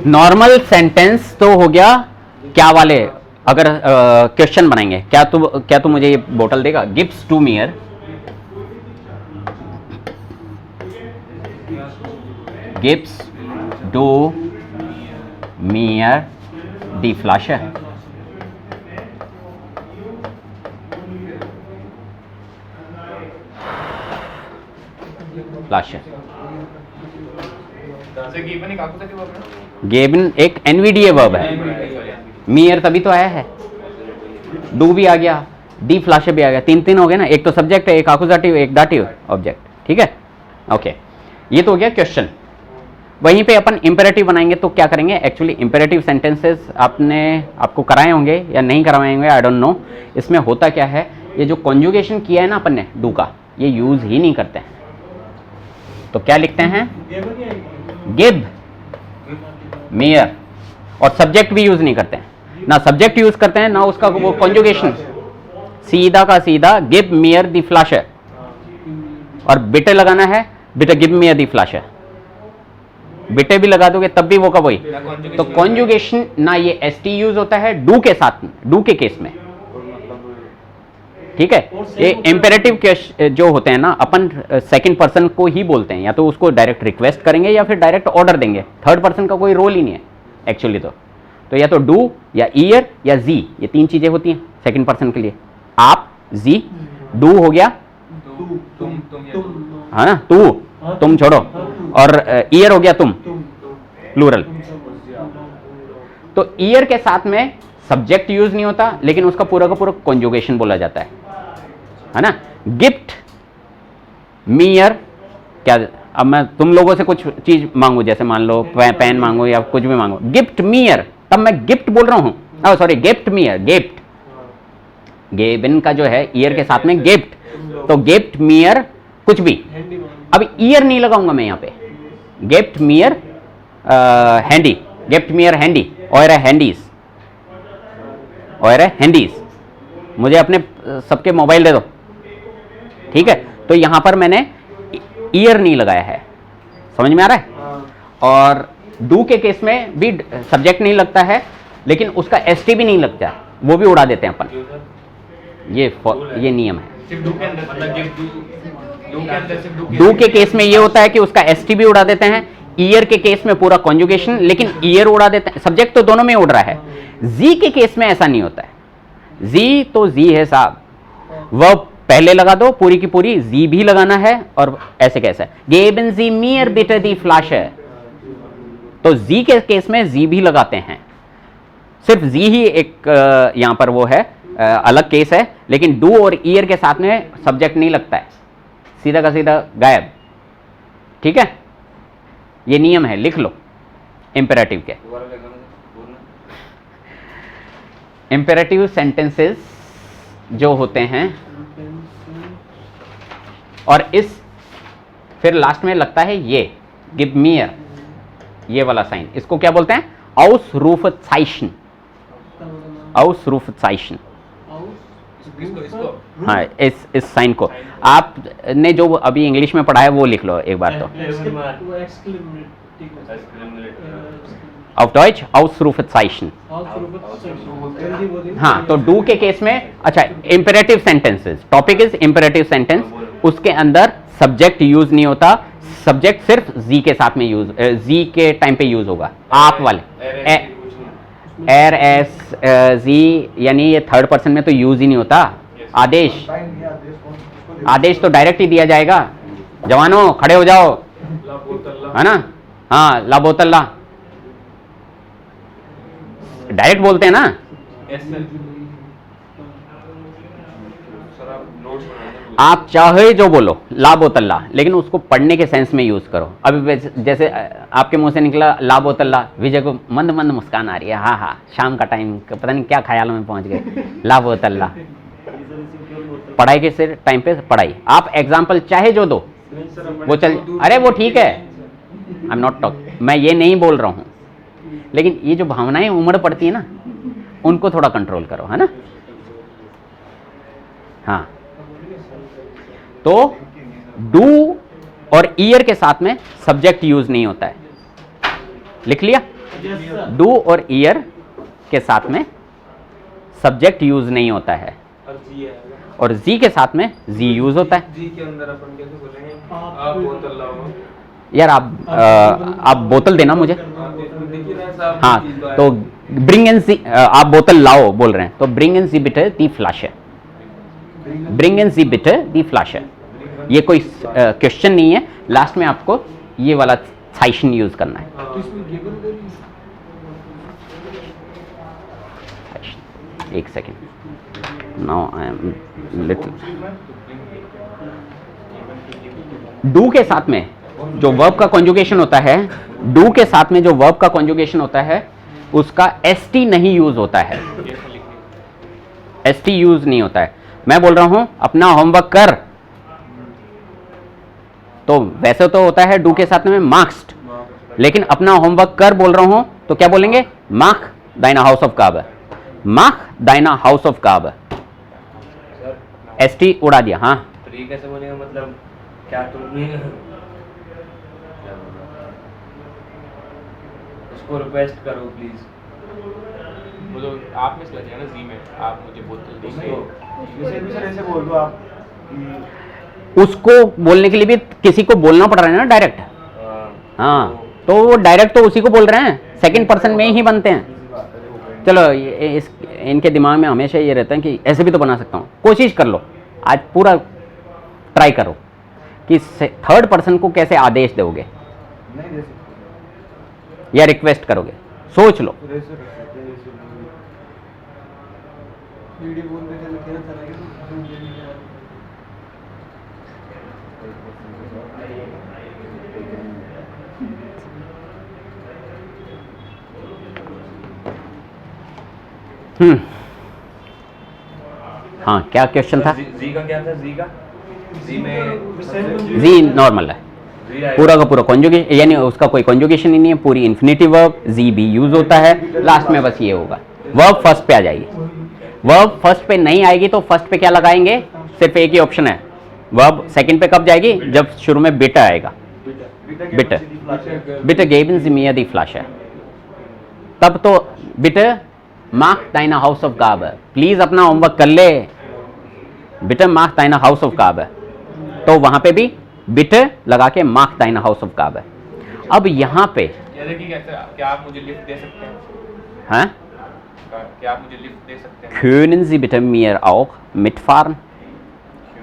Normal sentence तो हो गया क्या वाले, अगर क्वेश्चन बनाएंगे, क्या तू मुझे ये बोतल देगा, गिव्स टू मियर, गिव्स टू मियर दी फ्लाशर, फ्लाशर। गेबन एक एनवीडीए वर्ब है, मियर तभी तो आया है, डू भी आ गया, डी फ्लाशर भी आ गया, तीन हो गए ना, एक तो सब्जेक्ट है, एक आकुजाटिव, एक दाटिव ऑब्जेक्ट, ठीक है। ओके, ये तो हो गया क्वेश्चन। वहीं पे अपन इंपेरेटिव बनाएंगे तो क्या करेंगे, एक्चुअली इंपेरेटिव सेंटेंसेस आपको कराए होंगे या नहीं कराए होंगे, आई डोंट नो। इसमें होता क्या है, ये जो कॉन्जुगेशन किया है ना अपन ने डू का, ये यूज ही नहीं करते हैं। तो क्या लिखते हैं, गिव मियर, और सब्जेक्ट भी यूज नहीं करते हैं, ना सब्जेक्ट यूज करते हैं ना उसका वो कॉन्जुगेशन, सीधा का सीधा गिव मियर दी फ्लाशर, और बिटे लगाना है, बिटे गिव मियर दी फ्लाशर, बिटे भी लगा दोगे तब भी वो का वही। तो कॉन्जुगेशन ना ये एसटी यूज होता है डू के साथ, डू के केस में, ठीक है। ये इंपेरेटिव केस जो होते हैं ना, अपन सेकंड पर्सन को ही बोलते हैं, या तो उसको डायरेक्ट रिक्वेस्ट करेंगे या फिर डायरेक्ट ऑर्डर देंगे, थर्ड पर्सन का कोई रोल ही नहीं है एक्चुअली। तो या तो डू या ईयर या जी, ये तीन चीजें होती हैं सेकंड पर्सन के लिए। आप, जी, डू हो गया, है ना, तू, तुम छोड़ो, और ईयर हो गया तुम, प्लूरल। तो ईयर के साथ में सब्जेक्ट यूज नहीं होता, लेकिन उसका पूरा का पूरा कॉन्जुगेशन बोला जाता है ना। गिफ्ट मियर, क्या अब मैं तुम लोगों से कुछ चीज मांगू, जैसे मान लो पेन मांगो या कुछ भी मांगो, गिफ्ट मियर, तब मैं गिफ्ट बोल रहा हूं, सॉरी गिफ्ट मियर, गिफ्ट, गेबिन का जो है ईयर के साथ में गिफ्ट, तो गिफ्ट मियर कुछ भी। अब ईयर नहीं लगाऊंगा मैं यहां पे, गिफ्ट मियर हैंडी, गिफ्ट मियर हैंडी, और हैंडीज, और हैंडीज, मुझे अपने सबके मोबाइल दे दो, ठीक है। तो यहां पर मैंने ईयर नहीं लगाया है, समझ में आ रहा है। और डू के केस में भी सब्जेक्ट नहीं लगता है, लेकिन उसका एसटी भी नहीं लगता, वो भी उड़ा देते हैं अपन, ये नियम है। डू के केस में ये होता है कि उसका एसटी भी उड़ा देते हैं, ईयर के केस में पूरा कॉन्जुगेशन, लेकिन ईयर उड़ा देते हैं, सब्जेक्ट तो दोनों में उड़ रहा है। जी के केस में ऐसा नहीं होता है, जी तो जी है साहब, वह पहले लगा दो पूरी की पूरी, जी भी लगाना है, और ऐसे कैसे गेबन जी मियर बिटर दी फ्लाशर, तो जी के केस में जी भी लगाते हैं, सिर्फ जी ही एक यहां पर वो है, अलग केस है, लेकिन डू और ईयर के साथ में सब्जेक्ट नहीं लगता है, सीधा का सीधा गायब, ठीक है। ये नियम है, लिख लो इंपेरेटिव के। इंपेरेटिव सेंटेंसेस जो होते हैं, और इस फिर लास्ट में लगता है ये गिव मियर, ये वाला साइन, इसको क्या बोलते हैं, आउसरूफज़ाइशन, आउसरूफज़ाइशन। हाँ, इस साइन को आपने जो अभी इंग्लिश में पढ़ा है वो लिख लो एक बार तो। auf Deutsch Ausrufezeichen। हाँ, तो डू के केस में, अच्छा, imperative sentences, topic is imperative sentence, उसके अंदर सब्जेक्ट यूज नहीं होता, सब्जेक्ट सिर्फ जी के साथ में यूज, जी के टाइम पे यूज होगा, आप वाले एर एस जी, यानी ये थर्ड पर्सन में तो यूज ही नहीं होता। आदेश, आदेश तो डायरेक्ट ही दिया जाएगा, जवानों खड़े हो जाओ, है ना, हाँ, ला बोतल ला, डायरेक्ट बोलते हैं ना। आप चाहे जो बोलो, ला बोतल ला, लेकिन उसको पढ़ने के सेंस में यूज करो। अभी जैसे आपके मुंह से निकला ला बोतल ला, विजय को मंद मंद मुस्कान आ रही है, हाँ हाँ, शाम का टाइम, पता नहीं क्या ख्यालों में पहुंच गए, ला बोतल ला, पढ़ाई के सिर टाइम पे पढ़ाई। आप एग्जाम्पल चाहे जो दो, वो चल, अरे वो ठीक है, आई एम नॉट टॉक, मैं ये नहीं बोल रहा हूं, लेकिन ये जो भावनाएं उमड़ पड़ती है ना, उनको थोड़ा कंट्रोल करो, है ना। हाँ, तो डू और ईयर के साथ में सब्जेक्ट यूज नहीं होता है। लिख लिया? डू और ईयर के साथ में सब्जेक्ट यूज नहीं होता है, और जी के साथ में जी यूज होता है। जी के अंदर अपन कैसे बोलेंगे? आप बोतल लाओ। यार आप बोतल देना मुझे। देखिए ना साहब, हाँ, तो ब्रिंग इन सी, आप बोतल लाओ बोल रहे हैं, तो ब्रिंग इन सी बिटर दी फ्लाशे, ब्रिंग इन सी बिटर दी फ्लाशे। ये कोई क्वेश्चन नहीं है, लास्ट में आपको ये वाला साइशन यूज करना है। तो इसमें गिवन करिए। एक second, now I am little. Do के साथ में जो वर्ब का कॉन्जुगेशन होता है, डू के साथ में जो वर्ब का कॉन्जुगेशन होता है, उसका एसटी नहीं यूज होता है, एसटी यूज नहीं होता है। मैं बोल रहा हूं अपना होमवर्क कर, तो वैसे तो होता है डू के साथ में मार्क्स्ड, लेकिन अपना होमवर्क कर बोल रहा हूं तो क्या बोलेंगे? मार्क दाइना हाउस ऑफ काब, मार्क दाइना हाउस ऑफ काब। एसटी उड़ा दिया। हाँ, तो ये कैसे बोलेगा? मतलब क्या तुम उसको रिक्वेस्ट करो प्लीज। वो तो आप में लग जाएगा ना, जी में आप मुझे बोतल दीजिए। जैसे भी सर ऐसे बोल दो आप कि उसको बोलने के लिए भी किसी को बोलना पड़ रहा है ना डायरेक्ट। हाँ, तो वो डायरेक्ट तो उसी को बोल रहे हैं, सेकंड पर्सन में ही बनते हैं। चलो इनके दिमाग में हमेशा ये रहता है कि ऐसे भी तो बना सकता हूँ। कोशिश कर लो, आज पूरा ट्राई करो कि थर्ड पर्सन को कैसे आदेश दोगे नहीं दे सकते, या रिक्वेस्ट करोगे, सोच लो। फिर ऐसे रख सकते हैं, ऐसे वीडियो बोल के चलो क्या चलेगा? हाँ, क्या क्वेश्चन था? जी का क्या था? जी का जी में जी नॉर्मल है, जी आएगा। पूरा का पूरा कॉन्जुगेशन, यानी उसका कोई कॉन्जुगेशन ही नहीं है, पूरी इन्फिनिटिव वर्ब, जी भी यूज होता है। लास्ट में बस ये होगा, वर्ब फर्स्ट पे आ जाएगी। वर्ब फर्स्ट पे नहीं आएगी तो फर्स्ट पे क्या लगाएंगे? सिर्फ एक ही ऑप्शन है। वर्ब सेकंड पे कब जाएगी? जब शुरू में बिटर आएगा, बिटर बिटर गेबन सी मिया दी फ्लैश है, तब तो बिटर मार्क दाइना हाउस ऑफ गाब, प्लीज अपना होमवर्क कर ले, बिटर मार्क दाइना हाउस ऑफ गाब, तो वहां पे भी बिटर लगा के मार्क दाइना हाउस ऑफ गाब। अब यहाँ पे जैसे कि कैसे, क्या आप मुझे लिफ्ट दे सकते हैं? हाँ, क्या आप मुझे लिफ्ट दे सकते हैं? können Sie bitte mir auch mitfahren,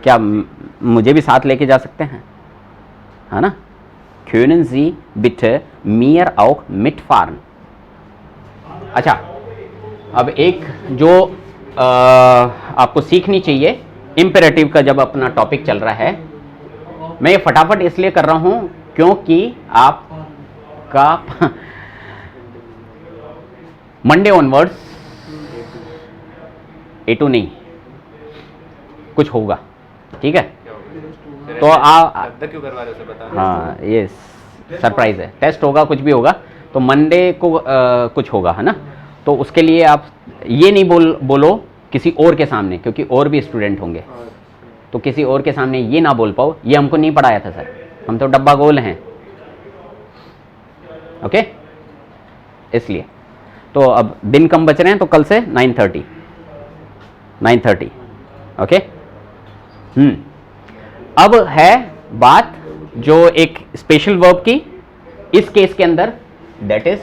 क्या मुझे भी साथ लेके जा सकते हैं, है ना? können Sie bitte mir auch mitfahren। अच्छा, अब एक जो आपको सीखनी चाहिए, इम्पेरेटिव का जब अपना टॉपिक चल रहा है, मैं ये फटाफट इसलिए कर रहा हूं क्योंकि आपका मंडे ऑनवर्ड्स A2 नहीं कुछ होगा, ठीक है? तो धक्का क्यों करवा रहे हो, उसे बता। हाँ, ये सरप्राइज है, टेस्ट होगा, कुछ भी होगा, तो मंडे को कुछ होगा, है ना? तो उसके लिए आप ये नहीं बोलो किसी और के सामने, क्योंकि और भी स्टूडेंट होंगे, तो किसी और के सामने ये ना बोल पाओ, ये हमको नहीं पढ़ाया था सर, हम तो डब्बा गोल हैं, ओके? इसलिए तो अब दिन कम बच रहे हैं, तो कल से 9:30 ओके? अब है बात जो एक स्पेशल वर्ब की, इस केस के अंदर, दैट इज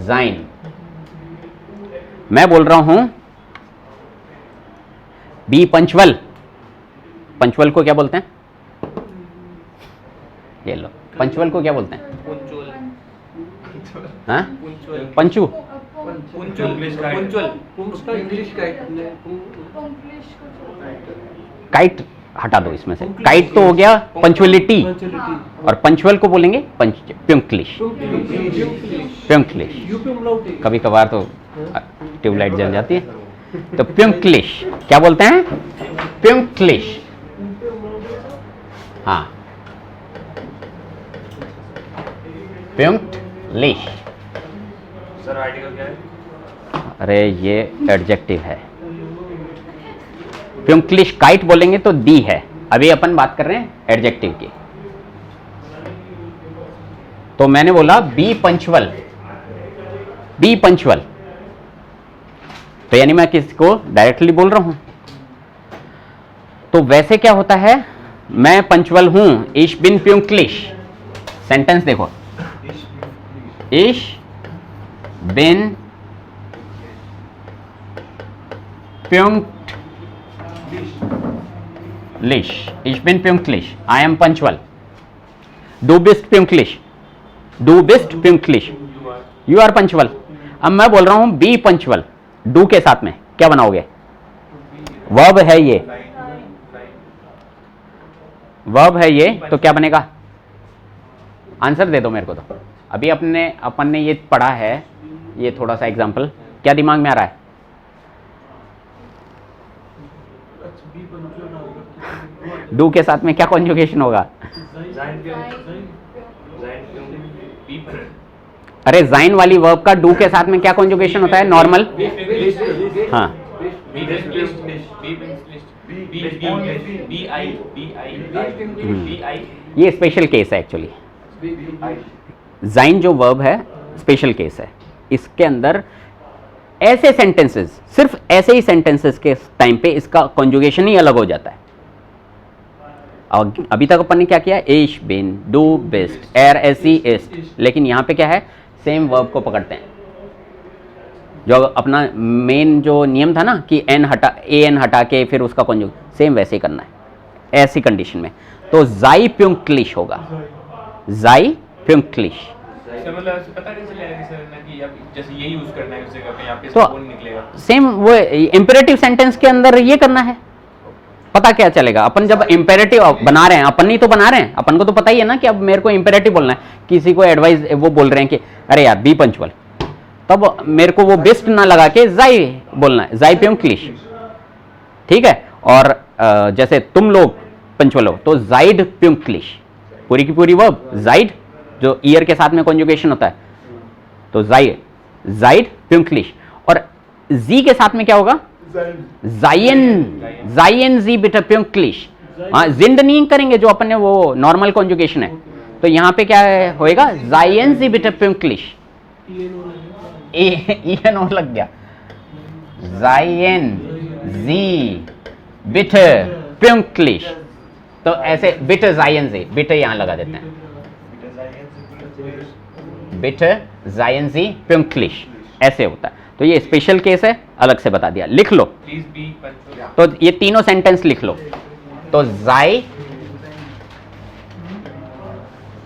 जाइन। मैं बोल रहा हूं बी पंचुअल, पंचुअल को क्या बोलते हैं? ये लो, पंचुअल को क्या बोलते हैं? पुंचुअल, हाँ, पुंचुअल, पंचू, पुंचुअल, पुंचुअल, इंग्लिश का काइट हटा दो इसमें से, काइट तो हो गया पंचुअलिटी, और पंचुअल को बोलेंगे पंक्लिश, पंक्लिश। कभी कभार तो ट्यूबलाइट जल जाती है, तो पंक्लिश क्या बोलते हैं? पंक्लिश, हाँ, पंक्लिश। सर आर्टिकल क्या है? अरे ये एडजेक्टिव है। पंक्लिश काइट बोलेंगे तो दी है, अभी अपन बात कर रहे हैं एडजेक्टिव की। तो मैंने बोला बी पंचुअल, बी पंचुअल, तो यानी मैं किसको डायरेक्टली बोल रहा हूं। तो वैसे क्या होता है, मैं पंचुअल हूं, इश बिन प्यूंक्लिश। सेंटेंस देखो, इश बिन प्यूंक्लिश, इश बिन प्यूंक्लिश, आई एम पंचुअल। डू बिस्ट प्यूंक्लिश, डू बिस्ट प्यूंक्लिश, यू आर पंचुअल। अब मैं बोल रहा हूं बी पंचुअल, डू के साथ में क्या बनाओगे, वर्ब है ये, वर्ब है ये, तो क्या बनेगा, आंसर दे दो मेरे को। तो अभी अपन ने ये पढ़ा है, ये थोड़ा सा एग्जांपल क्या दिमाग में आ रहा है, डू के साथ में क्या कॉन्जुगेशन होगा, अरे जाइन वाली वर्ब का डू के साथ में क्या कॉन्जुगेशन होता है, नॉर्मल। हाँ, ये स्पेशल केस है एक्चुअली। जाइन जो वर्ब है स्पेशल केस है, इसके अंदर ऐसे सेंटेंसेस, सिर्फ ऐसे ही सेंटेंसेस के टाइम पे इसका कॉन्जुगेशन ही अलग हो जाता है। और अभी तक अपन ने क्या किया, इश बिन, डू बेस्ट, एर एसी इस्ट, लेकिन यहां पे क्या है, सेम वर्ब को पकड़ते हैं। जो अपना मेन जो नियम था ना कि एन हटा, ए एन हटा के फिर उसका कॉन्जुग, सेम वैसे ही करना है ऐसी कंडीशन में। तो जाई प्यूंक्लिश होगा, जाई प्यूंक्लिश। मतलब पता कैसे लगेगा सर ना कि अब जैसे ये यूज करना है उस जगह पे, यहाँ पे तो कौन निकलेगा, सेम वो इंपेरेटिव सेंटेंस के अंदर ये करना है। पता क्या चलेगा, अपन जब इंपेरेटिव बना रहे हैं, अपन नहीं तो बना रहे हैं, अपन को तो पता ही है ना कि अब मेरे को इंपेरेटिव बोलना है। किसी को एडवाइस वो बोल रहे हैं कि अरे यार बी पंचुअल, तब मेरे को वो बेस्ट ना लगा के जाई बोलना है, जाई प्यूंक्लिश, ठीक है। और जैसे तुम लोग पंचुअल हो तो जाइड प्यूंक्लिश, पूरी की पूरी वर्ब जाइड, जो ईयर के साथ में कॉन्जुगेशन होता है, तो जाइड प्यूंक्लिश। और जी के साथ में क्या होगा, जायन, जायन जी बिटर प्यूंक्लिश। हाँ, जिंद नहीं करेंगे जो अपन ने, वो नॉर्मल कॉन्जुगेशन है। तो यहां पे क्या होएगा, जायन जी बिटर प्यूंक्लिश, एन और लग गया, जायन जी बिटर प्यूंक्लिश। तो ऐसे बिटर जायन जी, बिटर यहां लगा देते हैं, बिटर जायन जी प्यूंक्लिश, ऐसे होता है। तो ये स्पेशल केस है, अलग से बता दिया, लिख लो। Please be punctual. तो ये तीनों सेंटेंस लिख लो। तो जाई,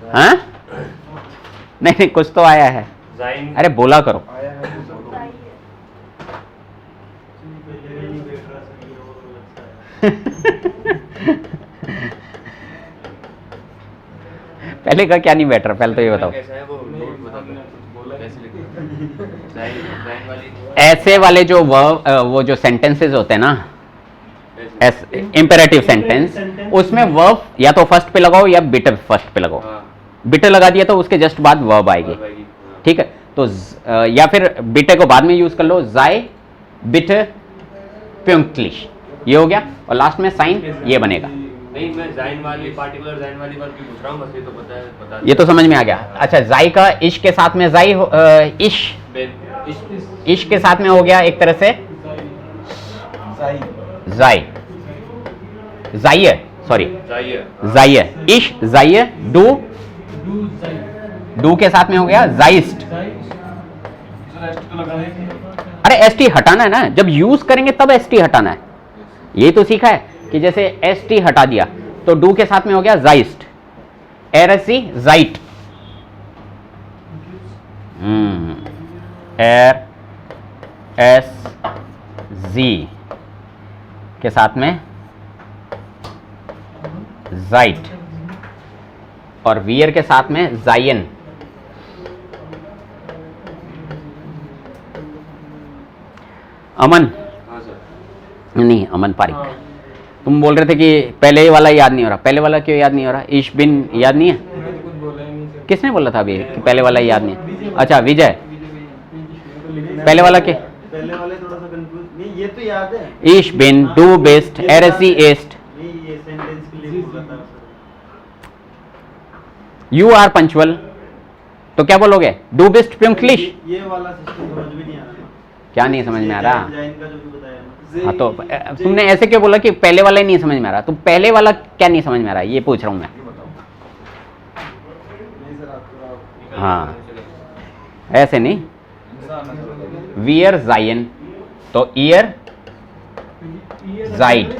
हाँ नहीं कुछ तो आया है, जाइन, अरे बोला करो। आया है तो पहले का क्या नहीं बैठ रहा, पहले तो ये बताओ। कैसा है वो नोट बताओ कैसे लिखना, जाइन वाली ऐसे वाले जो वो जो सेंटेंसेस होते हैं ना, इंपेरेटिव सेंटेंस, उसमें वर्ब या तो फर्स्ट पे लगाओ या बिटर फर्स्ट पे लगाओ। बिटर लगा दिया तो उसके जस्ट बाद वर्ब आएगी, ठीक है। तो या फिर बिटर को बाद में यूज कर लो, जाई बिटर प्यूंक्लिश, ये हो गया। और लास्ट में साइन ये बनेगा। नहीं, मैं जाइन वाली पार्टिकुलर जाइन वाली बात भी पूछ रहा हूँ, बस ये तो बता ये तो समझ में आ गया। अच्छा, जाई का इश के साथ में जाई इश, इश के साथ में हो गया एक तरह से जाई, जाइए, सॉरी जाइए, इश जाइए, डू के साथ में हो गया जाइस्ट। अरे एसटी हटाना है ना, जब यूज करेंगे तब एसटी हटाना है। यही तो सीखा है कि जैसे एसटी हटा दिया तो डू के साथ में हो गया जाइस्ट, एरसी जाइट, एर एस जी के साथ में जाइट, और वियर के साथ में जायन। अमन, नहीं अमन पारिक, तुम बोल रहे थे कि पहले वाला याद नहीं हो रहा। पहले वाला क्यों याद नहीं हो रहा, ईश बिन याद नहीं है, किसने बोला था अभी कि पहले वाला याद नहीं है? अच्छा विजय, पहले वाला के, पहले वाले थोड़ा सा कंफ्यूज नहीं, ये तो याद है। ईश बिन, डू बेस्ट, एरसी एस्ट, नहीं ये सेंटेंस के यू आर पंचुअल, तो क्या बोलोगे? डू बिस्ट प्यूंक्लिश। ये वाला सिस्टम समझ में नहीं आ रहा ना। क्या नहीं समझ में आ रहा? डिजाइन का जो भी बताया ना। हाँ तो तुमने ऐसे क्यों बोला कि पहले वाला ही नहीं समझ में आ रहा? तो पहले वाला क्या नहीं समझ में आ रहा, ये पूछ रहा हूँ मैं। नहीं सर, आपको हाँ ऐसे नहीं, वियर जाइन, तो ईयर जाइड,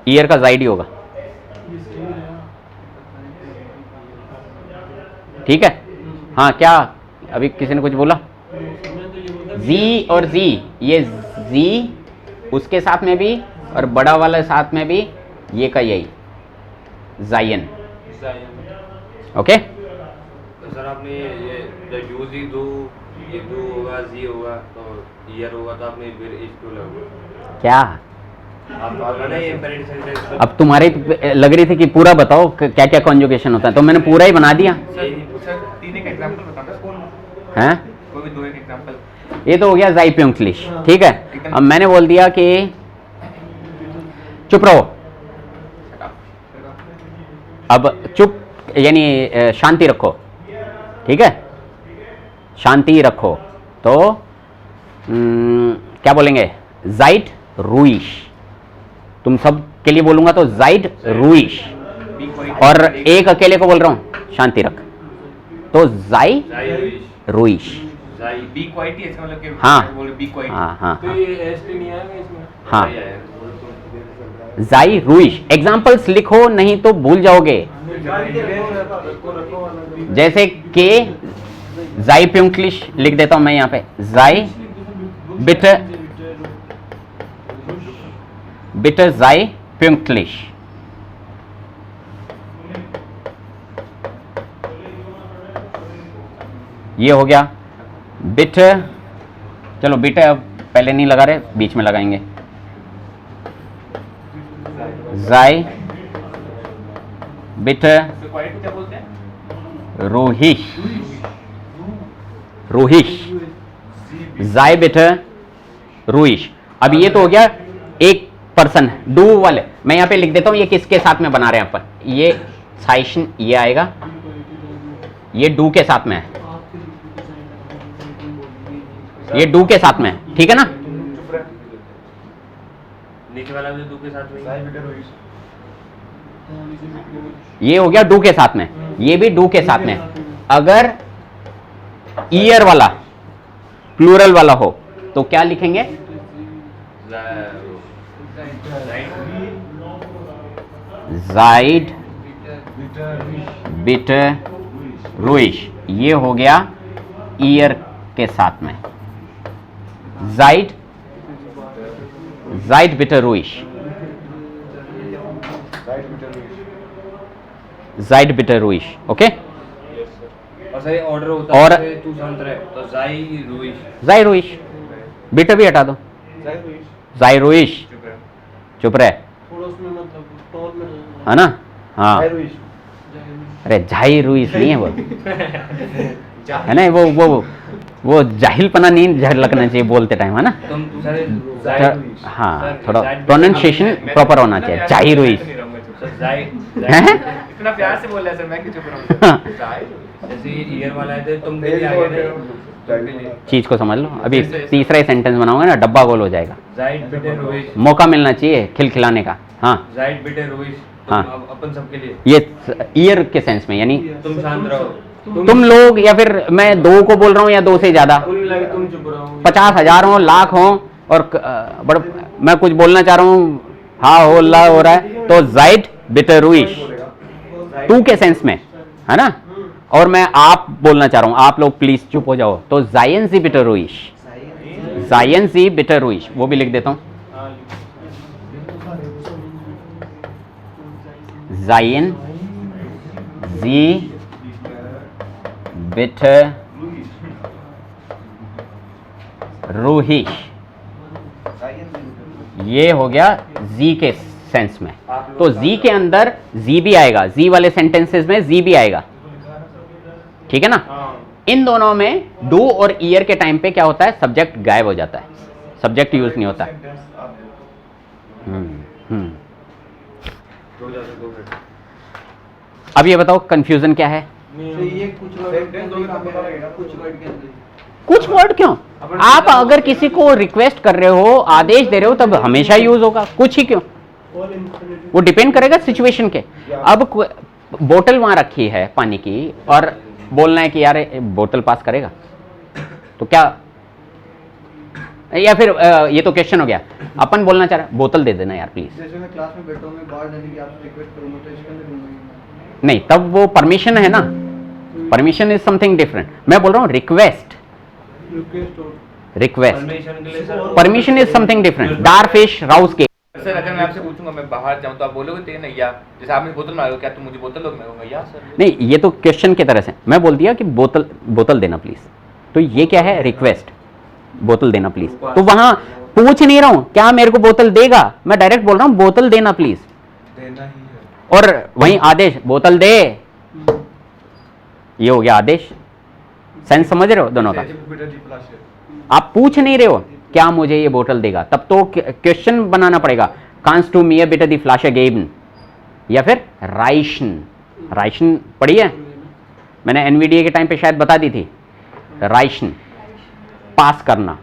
ईयर का जाइड ही होगा, ठीक है। हाँ क्या अभी किसी ने कुछ बोला? जी और जी, ये जी उसके साथ में भी और बड़ा वाले साथ में भी ये का यही जायन, ओके। तो सर आपने ये जब यूज ही दो, ये दो होगा, जी होगा, तो ईयर होगा, तो आपने फिर इस क्यों लगा? क्या आप बोला ना ये पेरेंट सेंटेंस। अब तुम्हारे लग रही थी कि पूरा बताओ क्या क्या कॉन्जुगेशन होता है, तो मैंने पूरा ही बना दिया सर तीन एक एग्जांपल बताना कौन, हैं। कोई भी दो एक एग्जांपल। ये तो हो गया जाई प्यूंक्लिश, ठीक है। अब मैंने बोल दिया कि चुप रहो, अब चुप यानी शांति रखो, ठीक है, शांति रखो। तो क्या बोलेंगे? जाइड रुइश, तुम सब के लिए बोलूंगा तो जाइड रुइश, और एक अकेले को बोल रहा हूं शांति रख, तो जाई रुइश। बी क्वाइट ही इसका मतलब कि हाँ बोले बी क्वाइट। हाँ हाँ तो ये एस टी नहीं आएगा इसमें? हाँ, जाई रुइश। एग्जाम्पल्स लिखो नहीं तो भूल जाओगे। जैसे के जाई प्यूंक्लिश लिख देता हूं मैं यहां पे, जाई बिटर, बिटर जाई प्यूंक्लिश। ये हो गया बिटर, चलो बिटर अब पहले नहीं लगा रहे, बीच में लगाएंगे। जाई बिटर तो क्वाइट को क्या बोलते हैं? रोहिश, रोहिश, जाई बिटर रुइश। अब ये तो हो गया एक पर्सन डू वाले। मैं यहां पे लिख देता हूं ये किसके साथ में बना रहे हैं अपन, ये साइशन ये आएगा, ये डू के साथ में है, ये डू के साथ में है, ठीक है ना। नीचे वाला भी दो के साथ में, ये हो गया डू के साथ में, ये भी डू के साथ में। अगर ईयर वाला प्लूरल वाला हो तो क्या लिखेंगे? जाइड बिटर रुइश। ये हो गया ईयर के साथ में, जाइड, जाइड बिटर रुइश, जाइड बिटर रुइश, ओके। और सर ऑर्डर होता और है तू शांत रहे, तो जाई रुइश, जाई रुइश, बिटर भी हटा दो, जाई रुइश, चुप रहे, है ना। हाँ अरे जाई रुइश नहीं है वो, है ना, वो जाहिलपना नहीं झलकना चाहिए बोलते टाइम, है ना। तुम सर हाँ थोड़ा प्रोनाउंसिएशन प्रॉपर होना चाहिए, जाई रुइश। जाई इतना प्यार से बोल रहा है सर, मैं क्यों चुप रहा हूं? जैसे ये ईयर वाला है तो तुम के लिए आ गए ना, चीज को समझ लो। अभी तीसरा ही सेंटेंस बनाऊंगा ना, डब्बा गोल हो जाएगा। जाइड बिटर रुइश, मौका मिलना चाहिए खिलखिलाने का। हाँ जाइड बिटर रुइश, हाँ। अपन सबके लिए, ये ईयर के सेंस में, यानी तुम शांत रहो, तुम लोग, या फिर मैं दो को बोल रहा हूँ या दो से ज्यादा, कुल मिला के तुम चुप रहो। 50,000 हो, लाख हो, और बड़ा मैं कुछ बोलना चाह रहा हूँ, हाँ हो ला हो रहा है, तो जाइड बिटर रुइश टू के सेंस में, है ना। और मैं आप बोलना चाह रहा हूँ, आप लोग प्लीज चुप हो जाओ, तो जायन जी बिटर रुइश, जायन जी बिटर रुइश, वो भी लिख देता हूँ, जायन जी बिटर रुहिश। ये हो गया जी के सेंस में, तो जी के अंदर जी भी आएगा, जी वाले सेंटेंसेस में जी भी आएगा, ठीक है ना। इन दोनों में डू और ईयर के टाइम पे क्या होता है, सब्जेक्ट गायब हो जाता है, सब्जेक्ट यूज नहीं होता। अब ये बताओ कंफ्यूजन क्या है? तो ये कुछ वर्ड के अंदर काम पता लगेगा, कुछ वर्ड के अंदर। कुछ वर्ड क्यों? आप अगर किसी को रिक्वेस्ट कर रहे हो, आदेश दे रहे हो, तब हमेशा यूज होगा, कुछ ही क्यों? वो डिपेंड करेगा सिचुएशन के। अब बोतल वहां रखी है पानी की और बोलना है कि यार बोतल पास करेगा, तो क्या? या फिर ये तो क्वेश्चन हो गया। अपन बोलना चाह रहे हैं बोतल दे देना यार प्लीज। जैसे मैं क्लास में बैठा हूं, मैं बाहर जाने की आपसे रिक्वेस्ट करूंगा तो इसके अंदर दूंगा नहीं, तब वो परमिशन है ना, परमिशन इज समथिंग डिफरेंट। मैं बोल रहा हूँ रिक्वेस्ट, रिक्वेस्ट, परमिशन के लिए sir, permission is something different. Dar fish Rouse के सर अगर मैं आपसे पूछूंगा मैं बाहर जाऊं तो आप बोलोगे ते नहीं या? जैसे आपने बोतल मांगो, क्या तुम मुझे बोतल दोगे? मैं कहूंगा या सर। नहीं, ये तो क्वेश्चन की तरह से मैं बोल दिया कि बोतल, बोतल देना प्लीज, तो ये क्या है? रिक्वेस्ट, बोतल देना प्लीज। तो वहां पूछ नहीं रहा हूं क्या मेरे को बोतल देगा, मैं डायरेक्ट बोल रहा हूं बोतल देना प्लीज, देना ही है। और वहीं आदेश बोतल दे, ये हो गया आदेश। सेंस समझ रहे हो दोनों का? आप पूछ नहीं रहे हो क्या मुझे ये बोतल देगा, तब तो क्वेश्चन बनाना पड़ेगा। कांस टू मियर बिटर दी फ्लाशे गेबन, या फिर राइशन। राइशन पढ़ी है मैंने एनवीडीए के टाइम पे, शायद बता दी थी। राइशन पास करना,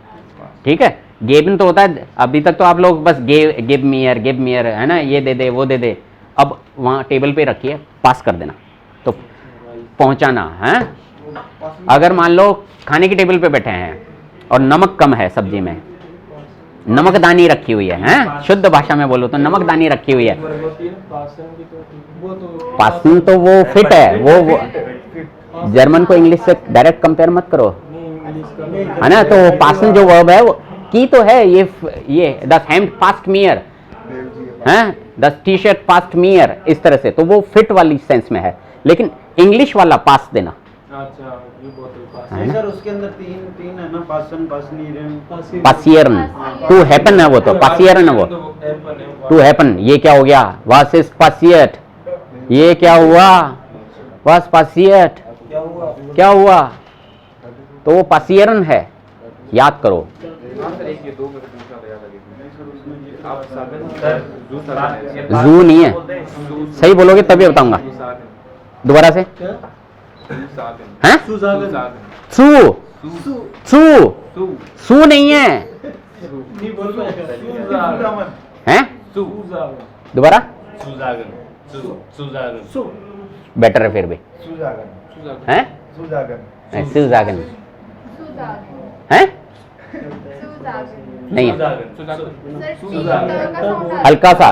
ठीक है। गेबन तो होता है, अभी तक तो आप लोग बस गिव मियर है ना, ये दे दे वो दे दे। अब वहाँ टेबल पे रखिए, पास कर देना, तो पहुंचाना है। अगर मान लो खाने की टेबल पे बैठे हैं और नमक कम है सब्जी में, नमकदानी रखी हुई है, हैं? शुद्ध भाषा में बोलो तो नमकदानी रखी हुई है। पासन तो वो फिट है, वो जर्मन को इंग्लिश से डायरेक्ट कंपेयर मत करो, है ना। तो पासन जो वर्ब है वो की तो है, ये द हैंड पास्ट मियर हैं, द टी शर्ट पास्ट मियर, इस तरह से, तो वो फिट वाली सेंस में है। लेकिन इंग्लिश वाला पास देना, अच्छा ये बोतल पास नहीं सर, उसके अंदर तीन है ना, पासन, पासनीरन, पासियरन, टू हैपन है वो, तो पासियरन है वो, टू हैपन। ये क्या हो गया? वास इज पासियट, ये क्या हुआ? वास पासियट, क्या हुआ? तो वो पासियरन है, याद करो। जू नहीं है, सही बोलोगे तभी बताऊंगा। दोबारा से, हैं? सू, सू नहीं है, हैं? दोबारा, बेटर है फिर भी, हैं? सुजागन हैं? नहीं है, हल्का सा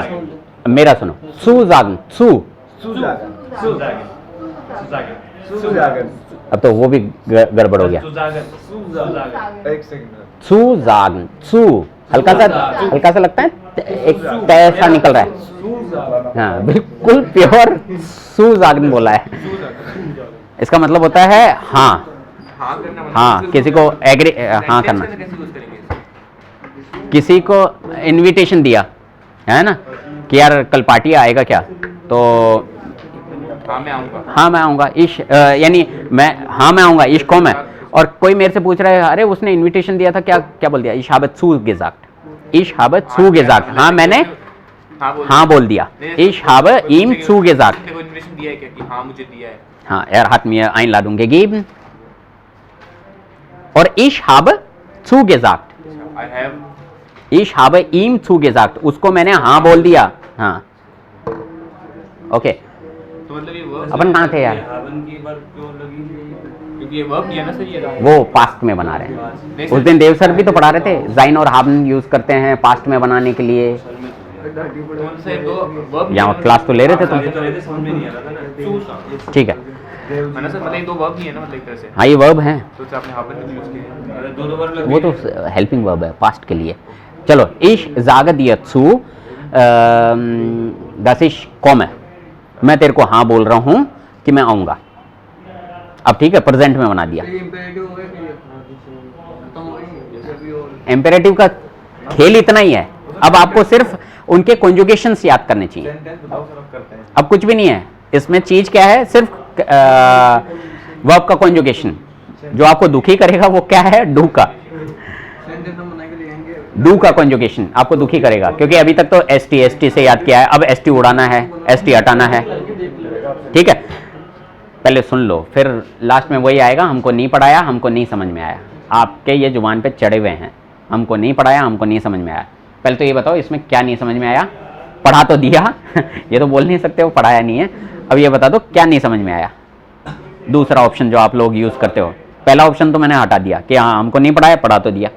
मेरा सुनो, सुजागन, अब तो वो भी गड़बड़ हो गया। सुजागन, सू हल्का सा लगता है, एक तय सा निकल रहा है। हाँ बिल्कुल प्योर सुजागन बोला है। इसका मतलब होता है हाँ, हाँ किसी को एग्री, हाँ करना, किसी को इनविटेशन दिया है ना कि यार कल पार्टी आएगा क्या, तो हाँ मैं आऊंगा, हाँ मैं आऊंगा, इश यानी मैं, हाँ मैं आऊंगा, इश कौम है। और कोई मेरे से पूछ रहा है अरे उसने इनविटेशन दिया था, क्या क्या बोल दिया? इश हाबत सू गेजाक्ट, इश हाबत सू गेजाक्ट, हाँ मैंने हाँ बोल दिया, इश हाबे ईम सू गेजाक्ट। इनविटेशन दिया है क्या कि हाँ मुझे दिया है? हाँ यार हाथ में आइन ला दूंगे गेबन, और इश हाबे सू गेजाक्ट, आई हैव, इश हाबे ईम सू गेजाक्ट, उसको मैंने हाँ बोल दिया। हाँ ओके, तो मतलब ये वर्ब अपन कहाँ थे यार? क्योंकि ये वर्ब किया ना सर, ये वो पास्ट में बना रहे हैं। उस दिन देव सर भी तो पढ़ा रहे थे, जाइन और हाबन यूज करते हैं पास्ट में बनाने के लिए। कौन से दो वर्ब? यहाँ क्लास तो ले रहे थे तुम, ठीक है। मैंने सर मतलब दो वर्ब ही है ना, मतलब एक तरह से। हाँ ये वर्ब हैं, तो सर आपने हाबन यूज किया, दो वर्ब वो तो हेल्पिंग वर्ब है पास्ट के लिए। चलो, इश जागद यत्सु दसिश कौम है, मैं तेरे को हाँ बोल रहा हूँ कि मैं आऊँगा। अब ठीक है, प्रेजेंट में बना दिया। इम्पेरेटिव का खेल इतना ही है, अब आपको सिर्फ उनके कॉन्जुगेशंस याद करने चाहिए। अब कुछ भी नहीं है इसमें, चीज क्या है, सिर्फ वर्ब का कॉन्जुगेशन। जो आपको दुखी करेगा वो क्या है? डू का, डू का कॉन्जुगेशन आपको दुखी करेगा, क्योंकि अभी तक तो एस टी से याद किया है, अब एस टी उड़ाना है, एस टी हटाना है, ठीक है। पहले सुन लो, फिर लास्ट में वही आएगा, हमको नहीं पढ़ाया, हमको नहीं समझ में आया। आपके ये जुबान पे चढ़े हुए हैं, हमको नहीं पढ़ाया, हमको नहीं समझ में आया। पहले तो ये बताओ इसमें क्या नहीं समझ में आया? पढ़ा तो दिया ये तो बोल नहीं सकते वो पढ़ाया नहीं है। अब ये बता दो क्या नहीं समझ में आया। दूसरा ऑप्शन जो आप लोग यूज़ करते हो, पहला ऑप्शन तो मैंने हटा दिया कि हाँ हमको नहीं पढ़ाया, पढ़ा तो दिया,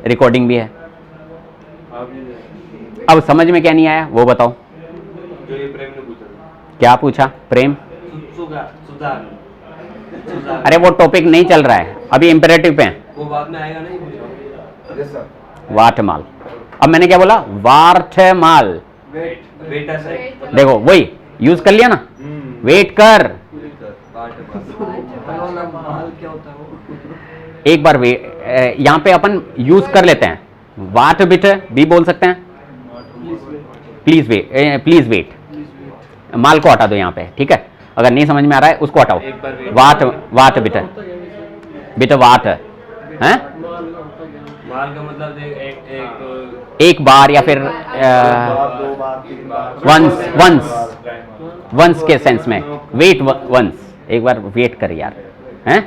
रिकॉर्डिंग भी है। अब समझ में क्या नहीं आया वो बताओ। जो ये प्रेम ने पूछा, क्या पूछा? प्रेम? सुधार। अरे वो टॉपिक नहीं चल रहा है, अभी इंपेरेटिव पे हैं। वो बाद में आएगा नहीं। वाटमाल। अब मैंने क्या बोला? वाटमाल। बेटा से देखो वही यूज कर लिया ना, वेट कर। एक बार यहाँ पे अपन यूज कर लेते हैं, वाट बिट भी बोल सकते हैं। प्लीज वेट, प्लीज वेट, माल को हटा दो यहाँ पे, ठीक है? अगर नहीं समझ में आ रहा है उसको हटाओ। वाट, वाट बिट, बिट वाट है। माल का मतलब एक बार या फिर वंस, वंस, वंस के सेंस में, वेट वंस, एक बार वेट कर यार, हैं?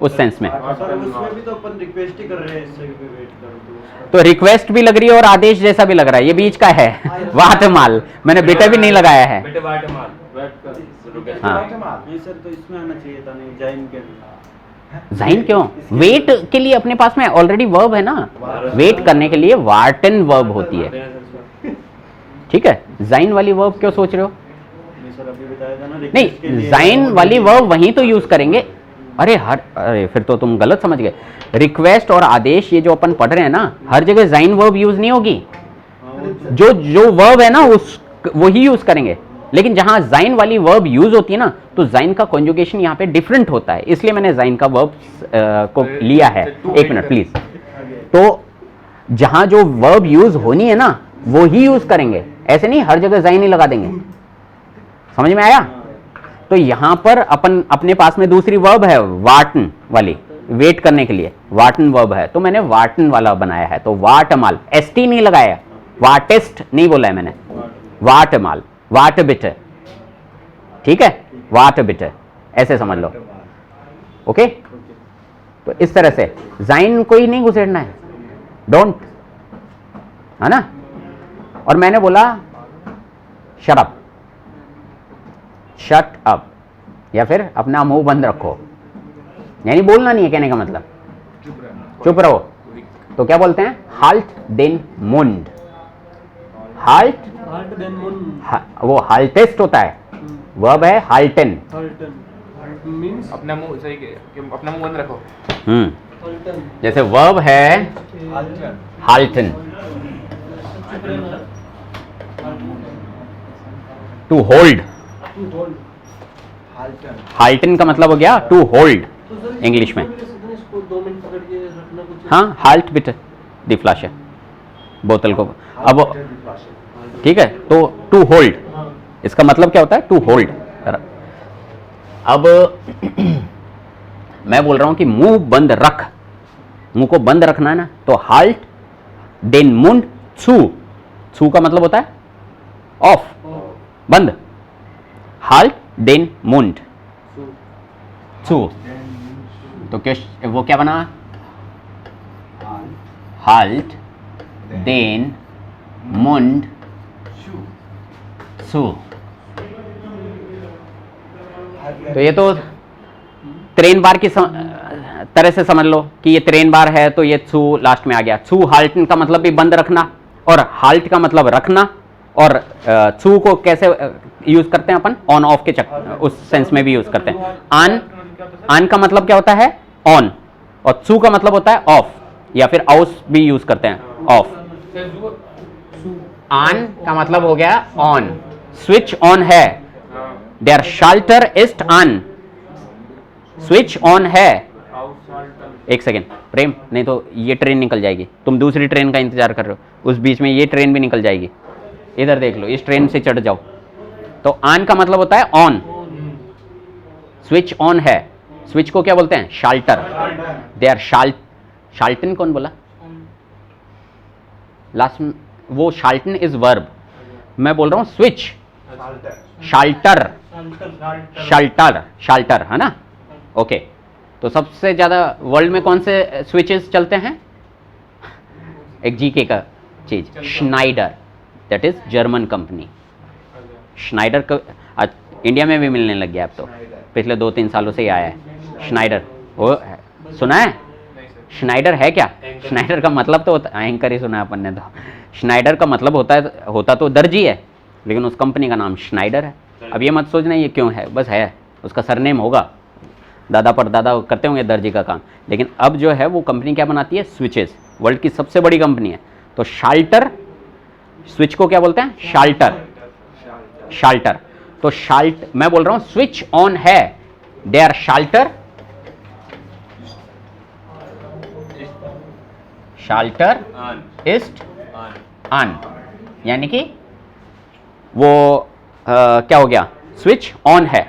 उस सेंस में। सर उसमें भी तो अपन रिक्वेस्ट ही कर रहे हैं, इससे भी वेट करो तो रिक्वेस्ट भी लग रही है और आदेश जैसा भी लग रहा है, ये बीच का है वाटमाल। मैंने बेटा भी नहीं लगाया है। बेटे वाटमाल। हाँ नहीं सर, तो इसमें आना चाहिए था, नहीं जाइन के जाइन क्यों? वेट के लिए अपने पास में ऑलरेडी वर्ब है ना, वेट करने के लिए वार्टन वर्ब होती है, ठीक है? जाइन वाली वर्ब क्यों सोच रहे हो? नहीं सर, अभी बताया था ना नहीं, जाइन वाली वर्ब वहीं तो यूज करेंगे। अरे फिर तो तुम गलत समझ गए। रिक्वेस्ट और आदेश ये जो अपन पढ़ रहे हैं ना, हर जगह जाइन वर्ब यूज नहीं होगी। जो जो वर्ब है ना उस वही यूज करेंगे, लेकिन जहां जाइन वाली वर्ब यूज होती है ना, तो जाइन का कॉन्जुगेशन यहाँ पे डिफरेंट होता है, इसलिए मैंने जाइन का वर्ब को लिया है। एक मिनट प्लीज। तो जहां जो वर्ब यूज होनी है ना वो ही यूज करेंगे, ऐसे नहीं हर जगह जाइन ही लगा देंगे। समझ में आया? तो यहां पर अपन अपने पास में दूसरी वर्ब है वाटन वाली, वेट करने के लिए वाटन वर्ब है, तो मैंने वाटन वाला बनाया है। तो वाटमाल, एसटी नहीं लगाया, वाटेस्ट नहीं बोला है मैंने, वाटमाल, वाट बिट, ठीक है? वाट बिट ऐसे समझ लो, ओके? तो इस तरह से जाइन कोई नहीं घुसेड़ना है, डोंट, है ना? और मैंने बोला शट अप, शट अप, या फिर अपना मुंह बंद रखो, यानी बोलना नहीं है, कहने का मतलब चुप रहो। तो क्या बोलते हैं? हाल्ट देन मुंड। हाल्ट देन मुंड वो हाल्टेस्ट होता है, वर्ब है हाल्टन। मींस अपना मुंह सही कि अपना मुंह बंद रखो। जैसे वर्ब है हाल्टन, टू होल्ड। हाल्टन का मतलब हो गया टू होल्ड इंग्लिश में। इसको 2 मिनट पकड़ के रखना कुछ। हाँ, हाल्ट बिट दी फ्लाश बोतल को। अब ठीक है, तो टू होल्ड इसका मतलब क्या होता है? To hold. अब मैं बोल रहा हूं कि मुंह बंद रख, मुंह को बंद रखना है ना, तो हाल्ट देन मुंड छू। छू का मतलब होता है ऑफ, बंद। हाल्ट देन मुंड छू, तो क्या वो क्या बना? हाल्ट देन मुंड छू। तो ये तो त्रेन बार की तरह से समझ लो कि ये त्रेन बार है, तो ये छू लास्ट में आ गया। छू हाल्टन का मतलब भी बंद रखना, और हाल्ट का मतलब रखना, और छू को कैसे यूज करते हैं अपन? ऑन ऑफ के उस सेंस में भी यूज करते हैं। आन का मतलब क्या होता है? ऑन, और छू का मतलब होता है ऑफ, या फिर आउस भी यूज करते हैं, ऑफ। ऑन का मतलब हो गया ऑन, स्विच ऑन है, देयर शाल्टर इस्ट ऑन, स्विच ऑन है। एक सेकेंड प्रेम, नहीं तो ये ट्रेन निकल जाएगी, तुम दूसरी ट्रेन का इंतजार कर रहे हो, उस बीच में ये ट्रेन भी निकल जाएगी। इधर देख लो, इस ट्रेन से चढ़ जाओ। तो ऑन का मतलब होता है ऑन, स्विच ऑन है। स्विच को क्या बोलते हैं? शाल्टर। देयर शाल्टन कौन बोला लास्ट में? वो शाल्टन इज वर्ब, मैं बोल रहा हूं स्विच, शाल्टर शाल्टर, शाल्टर है ना, ओके। तो सबसे ज़्यादा वर्ल्ड में कौन से स्विचेस चलते हैं? एक जीके का चीज, Schneider, that is German company. Schneider का आज इंडिया में भी मिलने लग गया, अब तो पिछले 2-3 सालों से ही आया है श्नाइडर। वो सुना है श्नाइडर है क्या? श्नाइडर का मतलब तो होता, एंकर ही सुना है अपन ने तो। श्नाइडर का मतलब होता तो दर्जी है, लेकिन उस कंपनी का नाम श्नाइडर है। अब ये मत सोचना ये क्यों है, बस है, उसका सरनेम होगा, दादा परदादा करते होंगे दर्जी का काम। लेकिन अब जो है वो कंपनी क्या बनाती है? स्विचेस, वर्ल्ड की सबसे बड़ी कंपनी है। तो शाल्टर, स्विच को क्या बोलते हैं? शाल्टर, शाल्टर। तो मैं बोल रहा हूं स्विच ऑन है, दे आर शाल्टर, शाल्टर इस्ट ऑन, यानी कि वो क्या हो गया? स्विच ऑन है।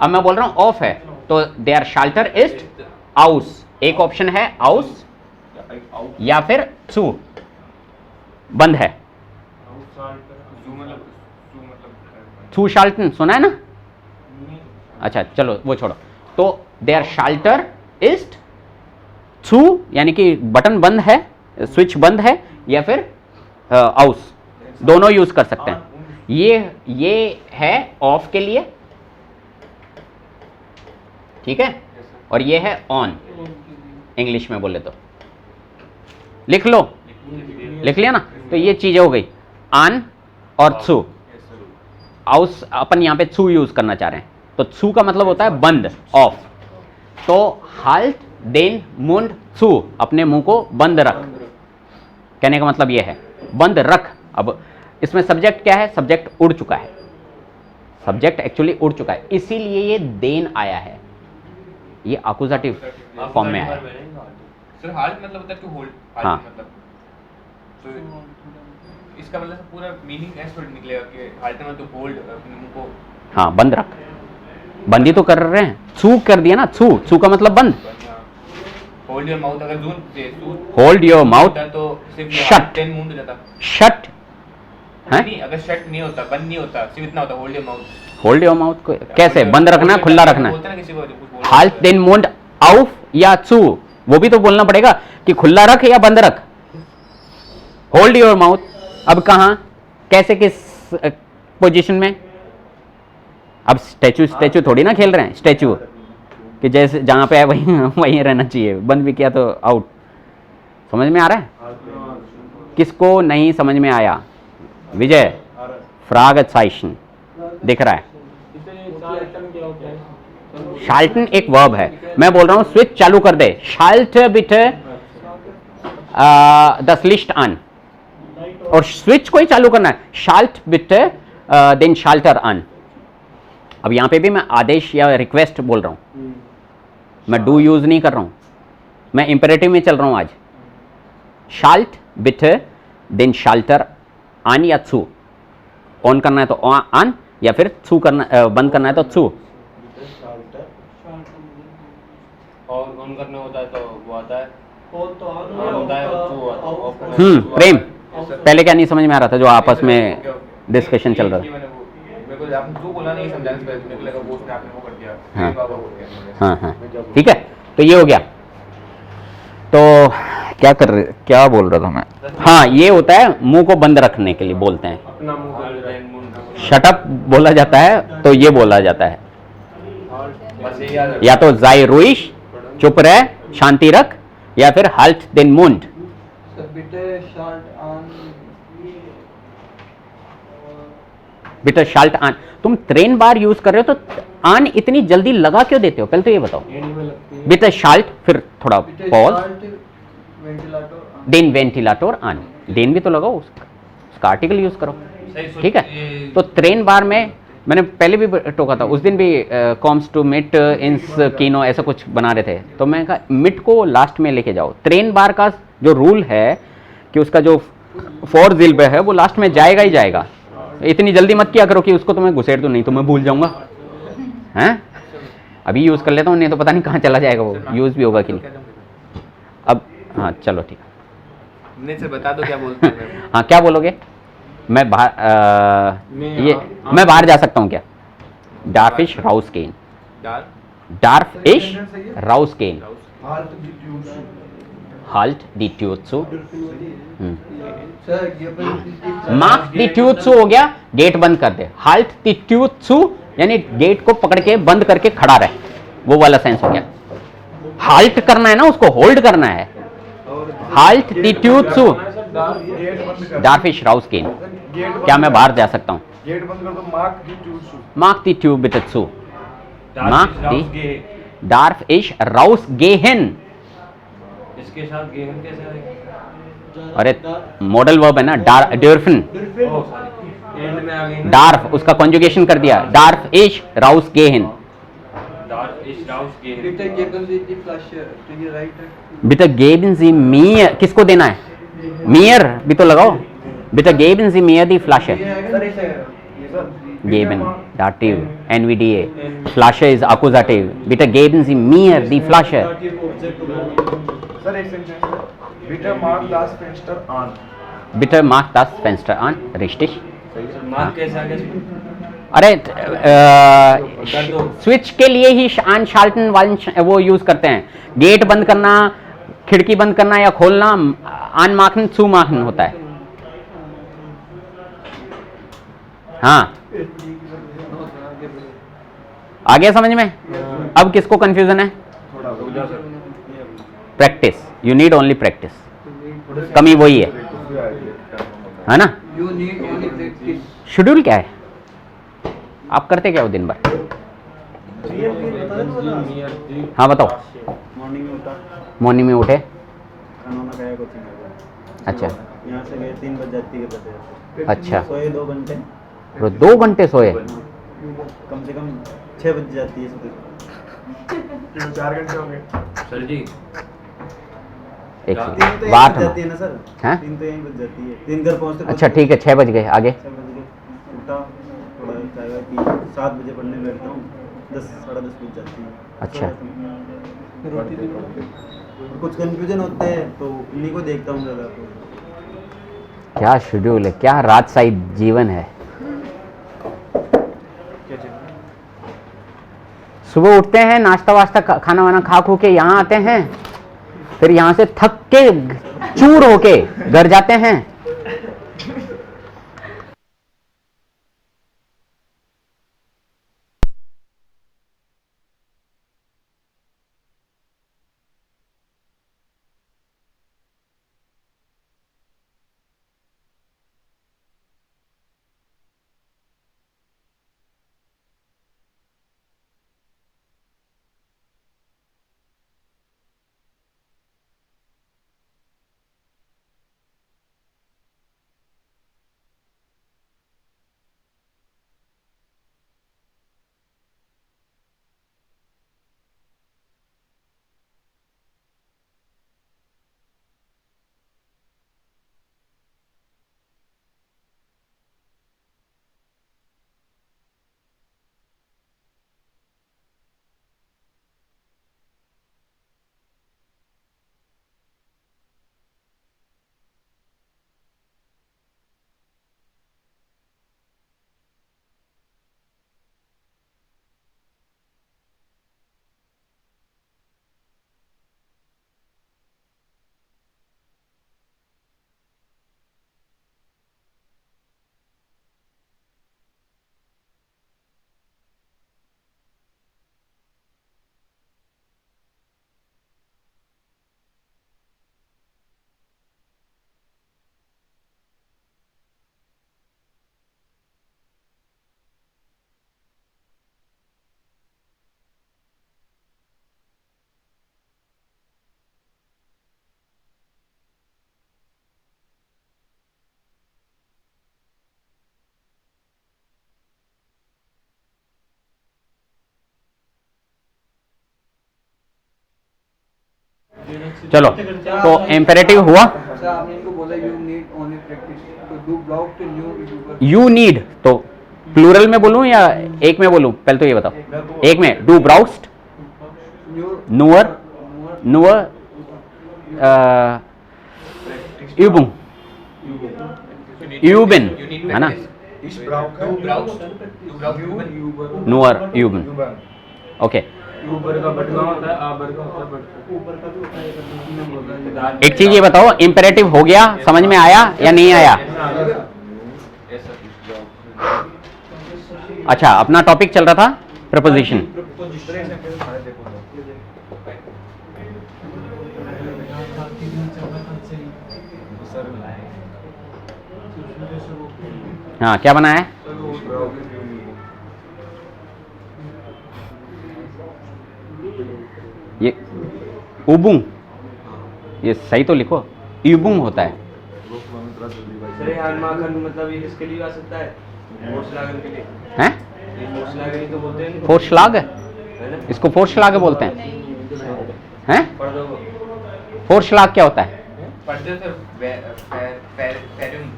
अब मैं बोल रहा हूं ऑफ है, तो दे आर शाल्टर इस्ट आउस। एक ऑप्शन है आउस या फिर सू, बंद है। थू शाल्टन सुना है ना? अच्छा चलो वो छोड़ो। तो दे आर शाल्टर इस्ट थू, यानी कि बटन बंद है, स्विच बंद है, या फिर आउस, दोनों यूज कर सकते हैं। ये है ऑफ के लिए, ठीक है, और ये है ऑन, इंग्लिश में बोले तो। लिख लो, लिख लिया ना? तो ये चीजें हो गई ऑन और थू। आउस अपन यहाँ पे थू यूज करना चाह रहे हैं, तो थू का मतलब होता है बंद, ऑफ। तो हाल्ट देन मुंड थू, अपने मुंह को बंद रख, कहने का मतलब ये है बंद रख। अब इसमें सब्जेक्ट क्या है? सब्जेक्ट उड़ चुका है, सब्जेक्ट एक्चुअली उड़ चुका है, इसीलिए ये देन आया है, ये अकुजाटिव फॉर्म में आया है। सर हाल्ट मतलब होता है टू होल्ड, हाँ। मतलब तो इसका मतलब पूरा मीनिंग ऐसे निकलेगा कि हाल्ट मतलब टू होल्ड, अपने मुंह को हाँ बंद रख, बंदी तो कर रहे हैं, थू कर दिया ना, थू, थू का मतलब बंद। होल्ड योर माउथ, अगर जून से होल्ड योर माउथ तो सिर्फ शट, टेन मुंड हो जाता शट है, नहीं, अगर शट नहीं होता, बंद नहीं होता, सिर्फ इतना होता hold your mouth. Hold your mouth को कैसे बंद रखना है, खुला रखना है? बोलते ना किसी को कुछ बोलते हाल्ट देन मुंड आउफ या थू, वो भी तो बोलना पड़ेगा कि खुला रख या बंद रख। होल्ड योर माउथ, अब कहां, कैसे, किस पोजीशन में? अब स्टैचू थोड़ी ना खेल रहे हैं, स्टैचू कि जैसे जहां पे है वहीं वहीं रहना चाहिए, बंद भी किया तो आउट। समझ में आ रहा है? किसको नहीं समझ में आया? विजय, फ्रागसाइशन दिख रहा है? शाल्टन एक वर्ब है, मैं बोल रहा हूं स्विच चालू कर दे, शाल्ट बिटे द लिस्ट ऑन, और स्विच को ही चालू करना है, शाल्ट बिटे देन शाल्टर ऑन। अब यहां पे भी मैं आदेश या रिक्वेस्ट बोल रहा हूं, मैं डू यूज नहीं कर रहा हूं, मैं इंपेरेटिव में चल रहा हूं आज। शाल्ट बिटे देन शाल्टर ऑन या थू, ऑन करना है तो ऑन, या फिर थू करना, बंद करना है तो थू। और ऑन करना होता है तो वो आता है, और तो ऑन होता है और वो आता है, ऑफ करना है। प्रेम, पहले क्या नहीं समझ में आ रहा था जो आपस में डिस्कशन चल रहा था? मेरे को आपने जो बोला नहीं समझा, मेरे को लगा वो उसने आपने वो कर दिया, हाँ। बाबा बोल दिया। हाँ हाँ ठीक है, तो ये हो गया। तो क्या बोल रहा था मैं? हाँ, ये होता है मुंह को बंद रखने के लिए बोलते हैं, अपना मुंह हाल्ट देन मुंड, शटअप बोला जाता है, तो ये बोला जाता है, बस यही याद या तो जाई रुइश, चुप रह, शांति रख, या फिर हाल्ट देन मुंड। So bitte shalt an bitter salt आन, तुम ट्रेन बार यूज कर रहे हो तो आन इतनी जल्दी लगा क्यों देते हो? पहले तो ये बताओ। एंड में लगती है। बिटर शाल्ट, फिर थोड़ा bitte pause, shalt ventilator an. Then ventilator on, then भी तो लगाओ, उसका आर्टिकल यूज करो, ठीक है। तो ट्रेन बार में मैंने पहले भी टोका था, उस दिन भी कॉम्स टू मिट इंस कीनो ऐसा कुछ बना रहे थे, तो मैं कहा मिट को लास्ट में लेके जाओ। ट्रेन बार का जो रूल है कि उसका जो फोर जिल्ब है वो लास्ट में जाएगा ही जाएगा, इतनी जल्दी मत किया करो कि उसको तो मैं घुसेड़ दूं, नहीं तो मैं भूल जाऊंगा, हैं? अभी यूज कर लेता हूँ, नहीं तो पता नहीं कहाँ चला जाएगा, वो यूज भी होगा कि नहीं। अब हाँ चलो ठीक है, नहीं सर बता दो क्या बोलते हैं। हाँ क्या बोलोगे? मैं बाहर मैं बाहर जा सकता हूँ क्या? Darfish rausgehen. Darf, Darfish rausgehen. Halt die Tür zu. Halt die Tür zu. Sir, ये Mach die Tür zu हो गया, गेट बंद कर दे. Halt die Tür zu यानी गेट को पकड़ के बंद करके खड़ा रहे, वो वाला सेंस हो गया. Halt करना है ना, उसको होल्ड करना है. Halt die Tür zu. Gate बंद कर. Darfish rausgehen. गेट बंद क्या मैं बाहर जा सकता हूँ? गेट बंद कर दो. Mark the Tür zu. Mach die Tür bitte zu. Mach Darf die. ich rausgehen? Darf ich rausgehen? इसके साथ गेहन कैसे आएगा? अरे मॉडल वर्ब है ना, dürfen. ओह सॉरी, एंड में आ गई ना. Darf उसका कॉन्जुगेशन कर दिया. Darf ich rausgehen? Darf ich rausgehen? Bitte geben Sie die Flasche to the right. Bitte geben Sie mir, किसको देना है? Mir भी तो लगाओ. Bitte geben Sie mir die Flasche. Sir ऐसे ये sir Geben, Dativ, NVDA. Flasche ist Akkusativ. Bitte geben Sie mir die Flasche. Sir एक sentence. Bitte mach das Fenster an. Bitte mach das Fenster an. Richtig. Mark कैसे आ गया इसमें? अरे कर दो. Switch के लिए ही आन शाल्टन वालन वो यूज करते हैं. गेट बंद करना, खिड़की बंद करना या खोलना आन माखन सू माखन होता है. हाँ, आ गया समझ में? अब किसको कंफ्यूजन है? Practice. You need only practice. कमी वही है ना? You need only practice. Schedule क्या है? आप करते क्या हो दिन भर? हाँ बताओ. मॉर्निंग में उठा, मॉर्निंग में उठे. खाना वाना खाया, कोचिंग गया. अच्छा यहाँ से गए 3 बज जाती है बजे. अच्छा. सोए 2 घंटे. तो 2 घंटे सोए. कम से कम 6 बज जाती है सुबह. 4 घंटे होंगे. सर जी, एक 3 सेकंड. तो यहीं बात बज जाती है ना सर. हैं? 3 तो यहीं बज जाती है. 3 घर पहुँचते. अच्छा ठीक है, 6 बज गए. आगे 6 बज गए. उठा, थोड़ा चाय वाय पी, 7 बजे पढ़ने बैठता हूँ. 10 साढ़े 10 बज जाती है. अच्छा. और कुछ कंफ्यूजन होते हैं तो उन्हीं को देखता हूँ ज़्यादा. तो क्या शेड्यूल है, क्या राजशाही जीवन है. सुबह उठते हैं, नाश्ता वाश्ता खाना वाना खा खू के यहाँ आते हैं, फिर यहाँ से थक के चूर होके घर जाते हैं. चलो तो इम्पेरेटिव हुआ. सर आपने इनको बोला you need only practice. तो do block to new YouTuber. You need तो प्लूरल में बोलूं या एक में बोलूं? पहले तो ये बताओ. एक में डू ब्राउस्ट, New नुअर, नुअर, यूबुंग, यूबिन है ना. Ich brauche Du brauchst Üben. nur üben. Üben. Okay ऊपर का बटगा होता है, आबर का होता है बट ऊपर का भी होता है। एक चीज ये बताओ, इम्पेरेटिव हो गया, समझ में आया या नहीं आया? ऐसा अच्छा, अपना टॉपिक चल रहा था प्रपोजिशन। दूसरे सेंटेंस हमारे देखो तो सर हाँ, क्या बना है? ये उबुंग, ये सही तो लिखो, यूबुंग होता है। सर ये हानमाखन मतलब ये किसके लिए आ सकता है? फोर्सलागन के लिए। हैं? ये फोर्सलागन ही तो बोलते हैं इनको, फोर्शलाग, है ना? इसको फोर्शलाग बोलते हैं। हैं? पढ़ दो वो। फोर्शलाग क्या होता है? पढ़ते हो सर फेरुम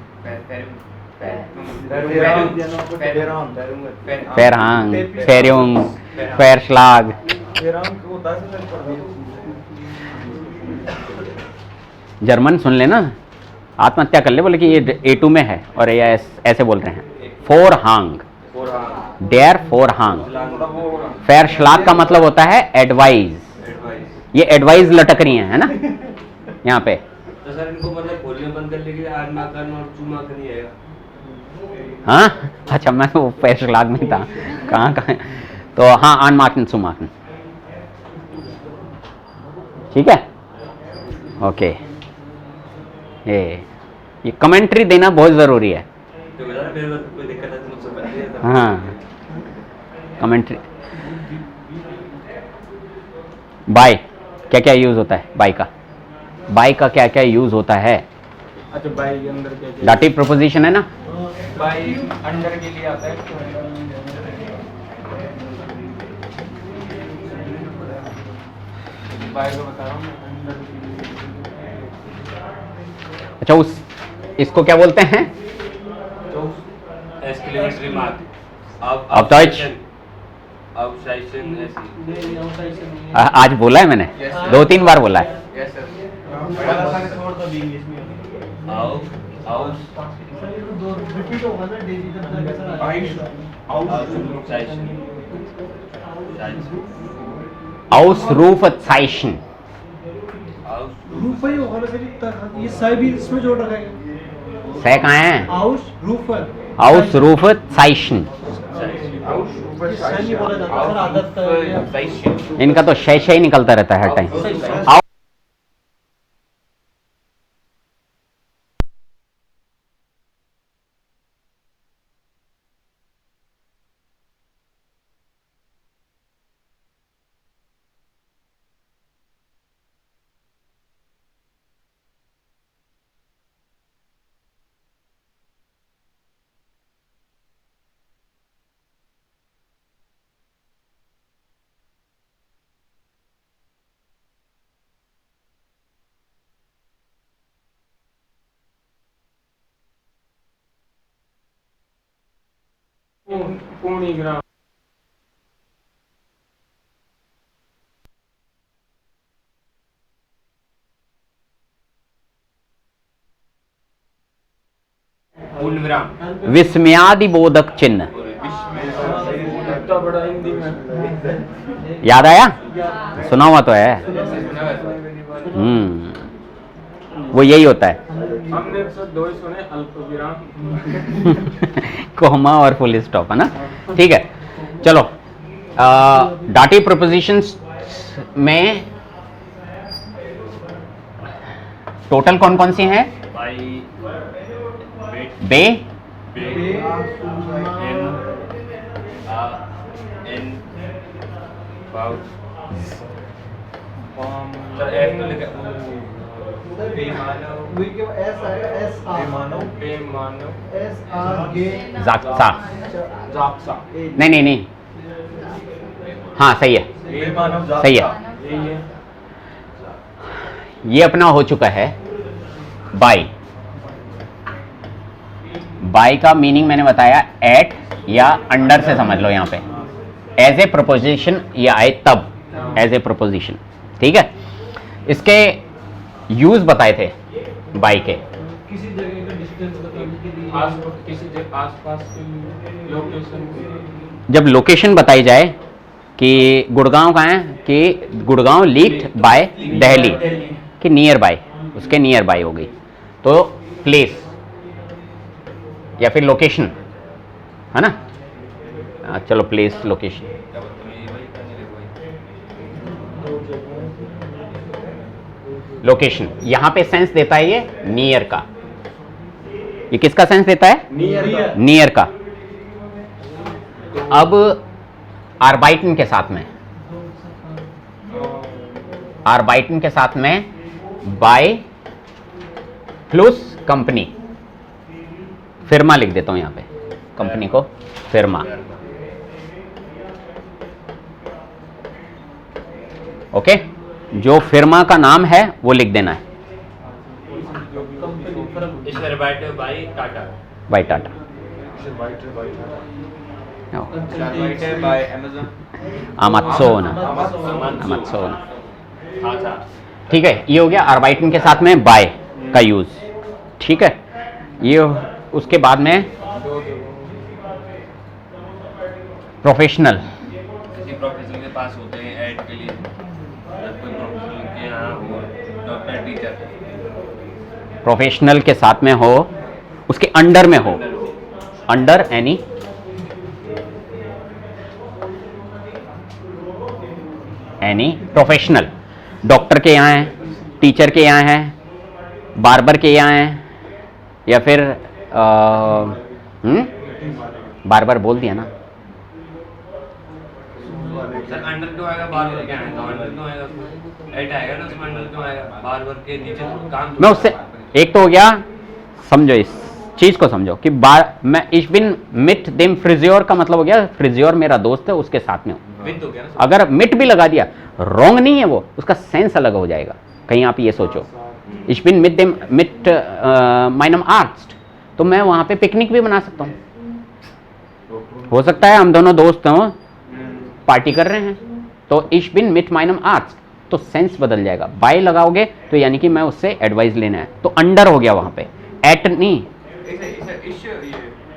फेरहांग, फेर्युंग, फेरशलाग। होता है सर जर्मन सुन लेना, आत्महत्या कर ले, बोले कि ये A2 में है और ये ऐसे बोल रहे हैं। फोरहांग, डेयर फोरहांग। फेरशलाग का मतलब होता है एडवाइज। ये एडवाइज लटक रही है ना यहाँ पे। तो सर इनको मतलब बोलने बंद कर लेके हानमाखन और चूमाखन ही आएगा। हाँ, अच्छा, मैं वो फेरशलाग में था, कहाँ तो हाँ, आनमार्कन सुमार्कन, ठीक है, ओके। ये कमेंट्री देना बहुत ज़रूरी है। तो बता रहा मेरे को कोई दिक्कत है तो मुझसे बता दीजिए। हाँ, कमेंट्री। बाय क्या क्या यूज़ होता है? बाय का क्या क्या यूज़ होता है? अच्छा, बाई के अंदर क्या क्या? डाटिव प्रोपोजिशन है ना। बाई अंडर के लिए आता है। बाई को बता रहा हूँ मैं, अच्छा, इसको क्या बोलते हैं? Exclamatory mark. Auf Deutsch? आउटसाइशन ऐसी। आज बोला है मैंने, Yes, sir. 2-3 बार बोला है। Yes sir. रिपीट होगा ना डेली Ausrufezeichen। रूफर ही होगा ना सर, ये साई भी इसमें जोड़ रखा है। सह कहाँ है? आउस रूफर। Ausrufezeichen। ये साई नहीं बोला जाता सर, आदत है। इनका तो शय ही निकलता रहता है हर टाइम। पूर्णिग्राम। पूर्णविराम। विस्मयादिबोधक चिन्ह इतना बड़ा हिंदी में याद आया? सुना हुआ तो है। सुना है सर। वो यही होता है। हमने सर दो ही सुने, अल्पविराम। कोमा और फुल स्टॉप, है ना। ठीक है, चलो। डाटिव प्रोपोजिशंस में टोटल कौन कौन सी हैं? By, bay, in, about. Sir F तो लिखा जाक्सा। नहीं, हाँ सही है, सही है। ये अपना हो चुका है बाई। बाई का मीनिंग मैंने बताया, एट या अंडर से समझ लो यहाँ पे। एज ए प्रपोजिशन ये आए तब एज ए प्रपोजिशन, ठीक है। इसके यूज बताए थे बाई के। किसी जगह का डिस्टेंस बताने के लिए आसपास की लोकेशन, जब लोकेशन बताई जाए कि गुड़गांव कहाँ है, कि गुड़गांव लीक्ड बाय दिल्ली, कि नियर बाय, उसके नियर बाय हो गई, तो प्लेस या फिर लोकेशन, है ना। चलो प्लेस लोकेशन, लोकेशन यहां पे सेंस देता है ये नियर का। ये किसका सेंस देता है? नियर का। अब आर्बाइटन के साथ में, आर्बाइटन के साथ में बाय प्लस कंपनी, फिरमा लिख देता हूं यहां पे, कंपनी को फिरमा। ओके, जो फिरमा का नाम है वो लिख देना है, by Tata, by Tata. By Amazon, Amazon, Amazon. अच्छा, ठीक है। ये हो गया आर्बाइटन के साथ में बाय का यूज, ठीक है। ये उसके बाद में प्रोफेशनल, किसी प्रोफेशनल के पास होते हैं ऐड के लिए, जब कोई प्रोफेशनल के यहाँ हो, डॉक्टर, टीचर, प्रोफेशनल के साथ में हो, उसके अंडर में हो, अंडर एनी प्रोफेशनल, डॉक्टर के यहाँ है, टीचर के यहाँ है, बार्बर के यहाँ है, या फिर बार्बर बोल दिया ना। सर अंडर क्यों आएगा, बार्बर क्या आएगा, अंडर क्यों आएगा, ऐड आएगा ना उसमें, अंडर क्यों आएगा, बार्बर के नीचे तो काम मैं उससे एक तो हो गया, समझो इस चीज को समझो कि मैं इस बिन मिट देम फ्रिजियोर का मतलब हो गया फ्रिजियोर मेरा दोस्त है, उसके साथ में हूं। विद हो गया ना। अगर मिट भी लगा दिया, रॉन्ग नहीं है वो, उसका सेंस अलग हो जाएगा। कहीं आप ये सोचो इस बिन मिट देम मिट माइनम आर्स्ट, तो मैं वहां पे पिकनिक भी बना सकता हूं। हो सकता है हम दोनों दोस्त हों, पार्टी कर रहे हैं, तो इस बिन मिट माइनम आर्स्ट, तो सेंस बदल जाएगा। बाय लगाओगे तो यानी कि मैं उससे एडवाइस लेना है, तो अंडर हो गया वहां पे, एट नहीं।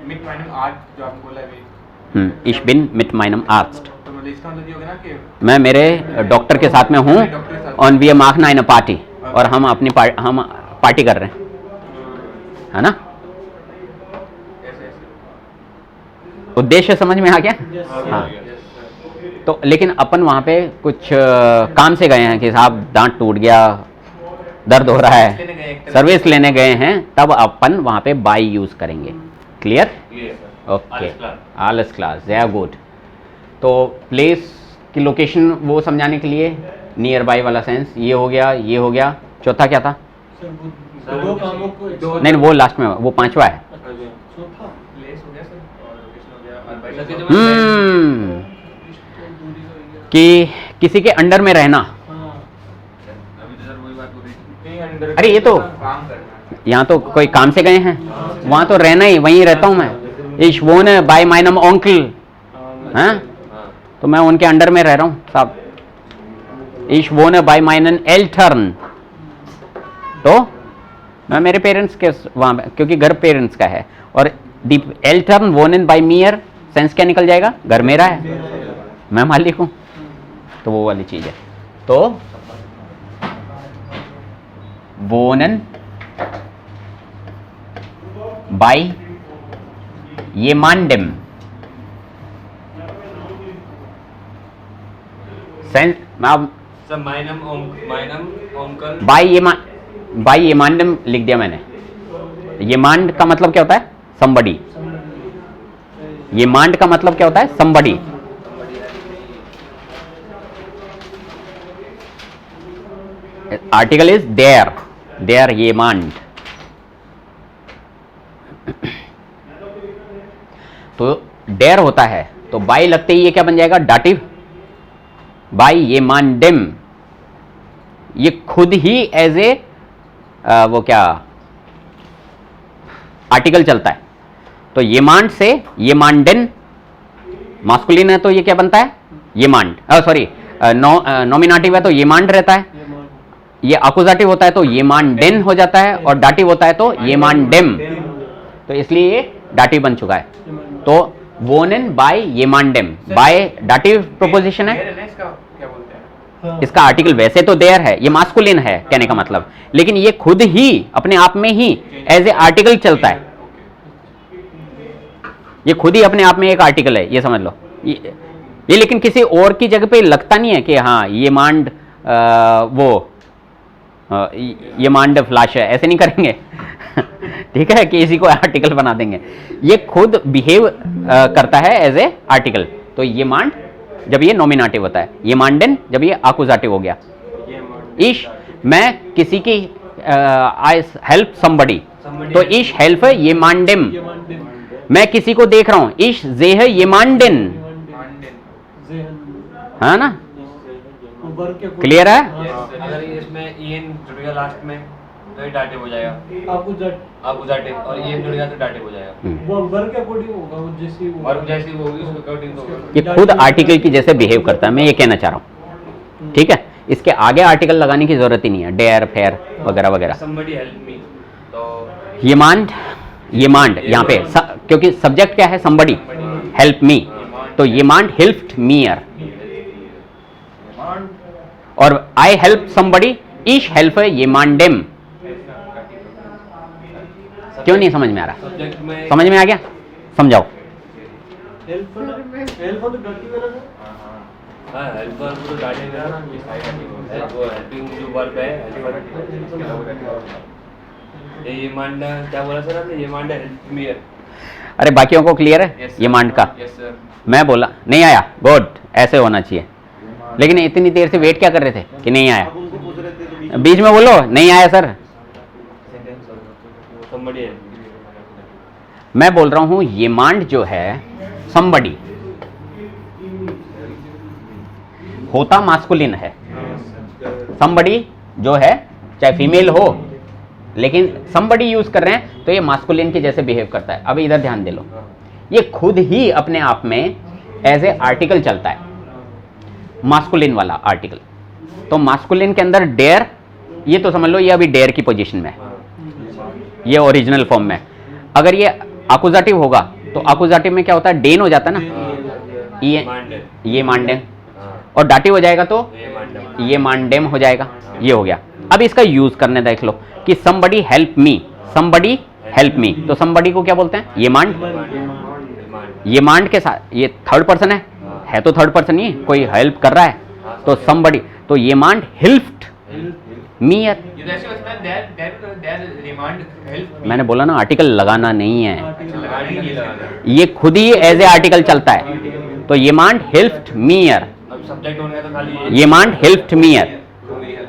मिट माइनम आर्ट जो आपने बोला है, इस बिन मिट माइनम आर्स्ट, तो मतलब इसका मतलब ये होगा ना कि मैं मेरे डॉक्टर के साथ में हूँ ऑन वी माखना इन पार्टी, और हम अपनी हम पार्टी कर रहे हैं, है ना। ऐसे उद्देश्य समझ में आ गया? हाँ। तो लेकिन अपन वहाँ पे कुछ काम से गए हैं कि साहब दांत टूट गया, दर्द हो रहा है, सर्विस लेने गए हैं, तब अपन वहाँ पे बाय यूज करेंगे। Clear? Okay, all class, very good. तो प्लेस की लोकेशन वो समझाने के लिए नियर बाय वाला सेंस ये हो गया, ये हो गया। चौथा क्या था? दो कामों को नहीं वो लास्ट में, वो पांचवा है। चौथा प्लेस हो गया सर, और लोकेशन हो गया, और कि किसी के अंडर में रहना। अभी तो सर वही बात हो रही थी, अरे ये तो काम करना। यहाँ तो कोई काम से गए हैं, वहाँ तो रहना ही, वहीं रहता हूँ मैं। इश वोन बाय माइनम ओंकल, हैं, तो मैं उनके अंडर में रह रहा हूँ साहब। इश वोन बाय माइनन एल्टर्न, तो मैं मेरे पेरेंट्स के वहाँ, क्योंकि घर पेरेंट्स का है, और दी एल्टर्न वोन बाय मियर, सेंस क्या निकल जाएगा? घर मेरा है, मैं मालिक हूँ, तो वो वाली चीज़ है। तो वोनन बाय ये मांडम, सेंस सर माइनम ओंकल, बाय ये मांडम लिख दिया मैंने। ये मांड का मतलब क्या होता है? somebody। ये मांड का मतलब क्या होता है? somebody। आर्टिकल इज देयर ये मांड। तो डेयर होता है, तो बाय लगते ही ये क्या बन जाएगा? डाटिव। बाय ये मांडेम, ये खुद ही एज ए वो क्या आर्टिकल चलता है। तो ये मांड से ये मांडेन, मास्कुलिन है तो ये क्या बनता है? ये मांड, सॉरी नॉमिनेटिव है तो ये मांड रहता है। ये अकुजाटिव होता है तो ये मांडेन हो जाता है, और डाटिव होता है तो ये मांडेम। तो इसलिए ये डाटिव बन चुका है। तो वोनेन बाय येमांडेम, बाय डाटिव प्रोपोजिशन है। देयर है ना, इसका क्या बोलते हैं? इसका आर्टिकल वैसे तो देयर है, ये मास्कुलिन है कहने का मतलब, लेकिन ये खुद ही अपने आप में ही एज ए आर्टिकल चलता है। ये खुद ही अपने आप में एक आर्टिकल है, ये समझ लो। ये लेकिन किसी और की जगह पे लगता नहीं है कि हाँ ये मांड ये मांड फ्लैश है, ऐसे नहीं करेंगे ठीक है, कि इसी को आर्टिकल बना देंगे। ये खुद बिहेव करता है एज ए आर्टिकल। तो ये मांड जब ये नॉमिनेटिव होता है, ये मांडन जब ये आकुजाटिव हो गया। ईश, मैं किसी की आई हेल्प समबडी, तो ईश हेल्प ये मांडेम, मैं किसी को देख रहा हूं, ईश जेह ये मांडन, है ना, क्लियर है? अगर इसमें ईएन जुड़ेगा लास्ट में तो ये डाटिव हो जाएगा, आकुजाटिव, और ईएन जुड़ेगा तो डाटिव हो जाएगा। वो वर्ग के अकॉर्डिंग होगा, वो जैसी वर्ब जैसी वो होगी उसके अकॉर्डिंग तो होगा। ये खुद आर्टिकल की जैसे बिहेव करता है, मैं ये कहना चाह रहा हूं। ठीक है, इसके आगे आर्टिकल लगाने की जरूरत ही नहीं है, डेयर फेयर वगैरह वगैरह। somebody help me, तो ये मांड यहाँ पे क्योंकि सब्जेक्ट क्या है, somebody हेल्प मी, तो ये मांड हेल्प्ड मीयर, और आई हेल्प somebody, ईश हेल्प ये मांडेम। क्यों नहीं समझ में आ रहा? सब्जेक्ट में समझ में आ गया? समझाओ। हेल्प तो गलती वाला है। हाँ, हेल्पर तो डाटिव है ना, हेल्प वो हेल्पिंग जो वर्ब है, हेल्पर। ये मांड क्या बोला सर आपने? ये मांड हेल्प मी। अरे बाकियों को क्लियर है Yes, ये मांड का? Yes sir. मैं बोला नहीं आया, गुड, ऐसे होना चाहिए। लेकिन इतनी देर से वेट क्या कर रहे थे कि नहीं आया? आप उनको पूछ रहे थे तो बीच में बोलो नहीं आया सर। somebody help me। मैं बोल रहा हूं ये मांड जो है somebody होता मास्कुलिन है। somebody जो है चाहे फीमेल हो, लेकिन somebody यूज कर रहे हैं तो ये मास्कुलिन के जैसे बिहेव करता है। अब इधर ध्यान दे लो, ये खुद ही अपने आप में एज ए आर्टिकल चलता है, मास्कुलिन वाला आर्टिकल। तो मास्कुलिन के अंदर डेयर, ये तो समझ लो ये अभी डेयर की पोजीशन में है, ये ओरिजिनल फॉर्म में। अगर ये आकुजाटिव होगा तो आकुजाटिव में क्या होता है, डेन हो जाता है ना, ये मांडेन, और डाटिव हो जाएगा तो ये मांडेम हो जाएगा। ये हो गया। अब इसका यूज करने देख लो कि somebody help me, somebody help me, तो somebody को क्या बोलते हैं, ये मांड। ये मांड के साथ ये थर्ड पर्सन है तो थर्ड पर्सन ही कोई हेल्प कर रहा है, तो somebody, तो ये मांड हेल्प्ड मीयर। ये तो ऐसे होता है देयर रिमांड हेल्प। मैंने बोला ना आर्टिकल लगाना नहीं है, लगाने के लिए लगाना है। ये खुद ही एज ए आर्टिकल चलता है। तो ये मांड हेल्प्ड मीयर, अब सब्जेक्ट होने का तो खाली ये मांड हेल्प्ड मीयर,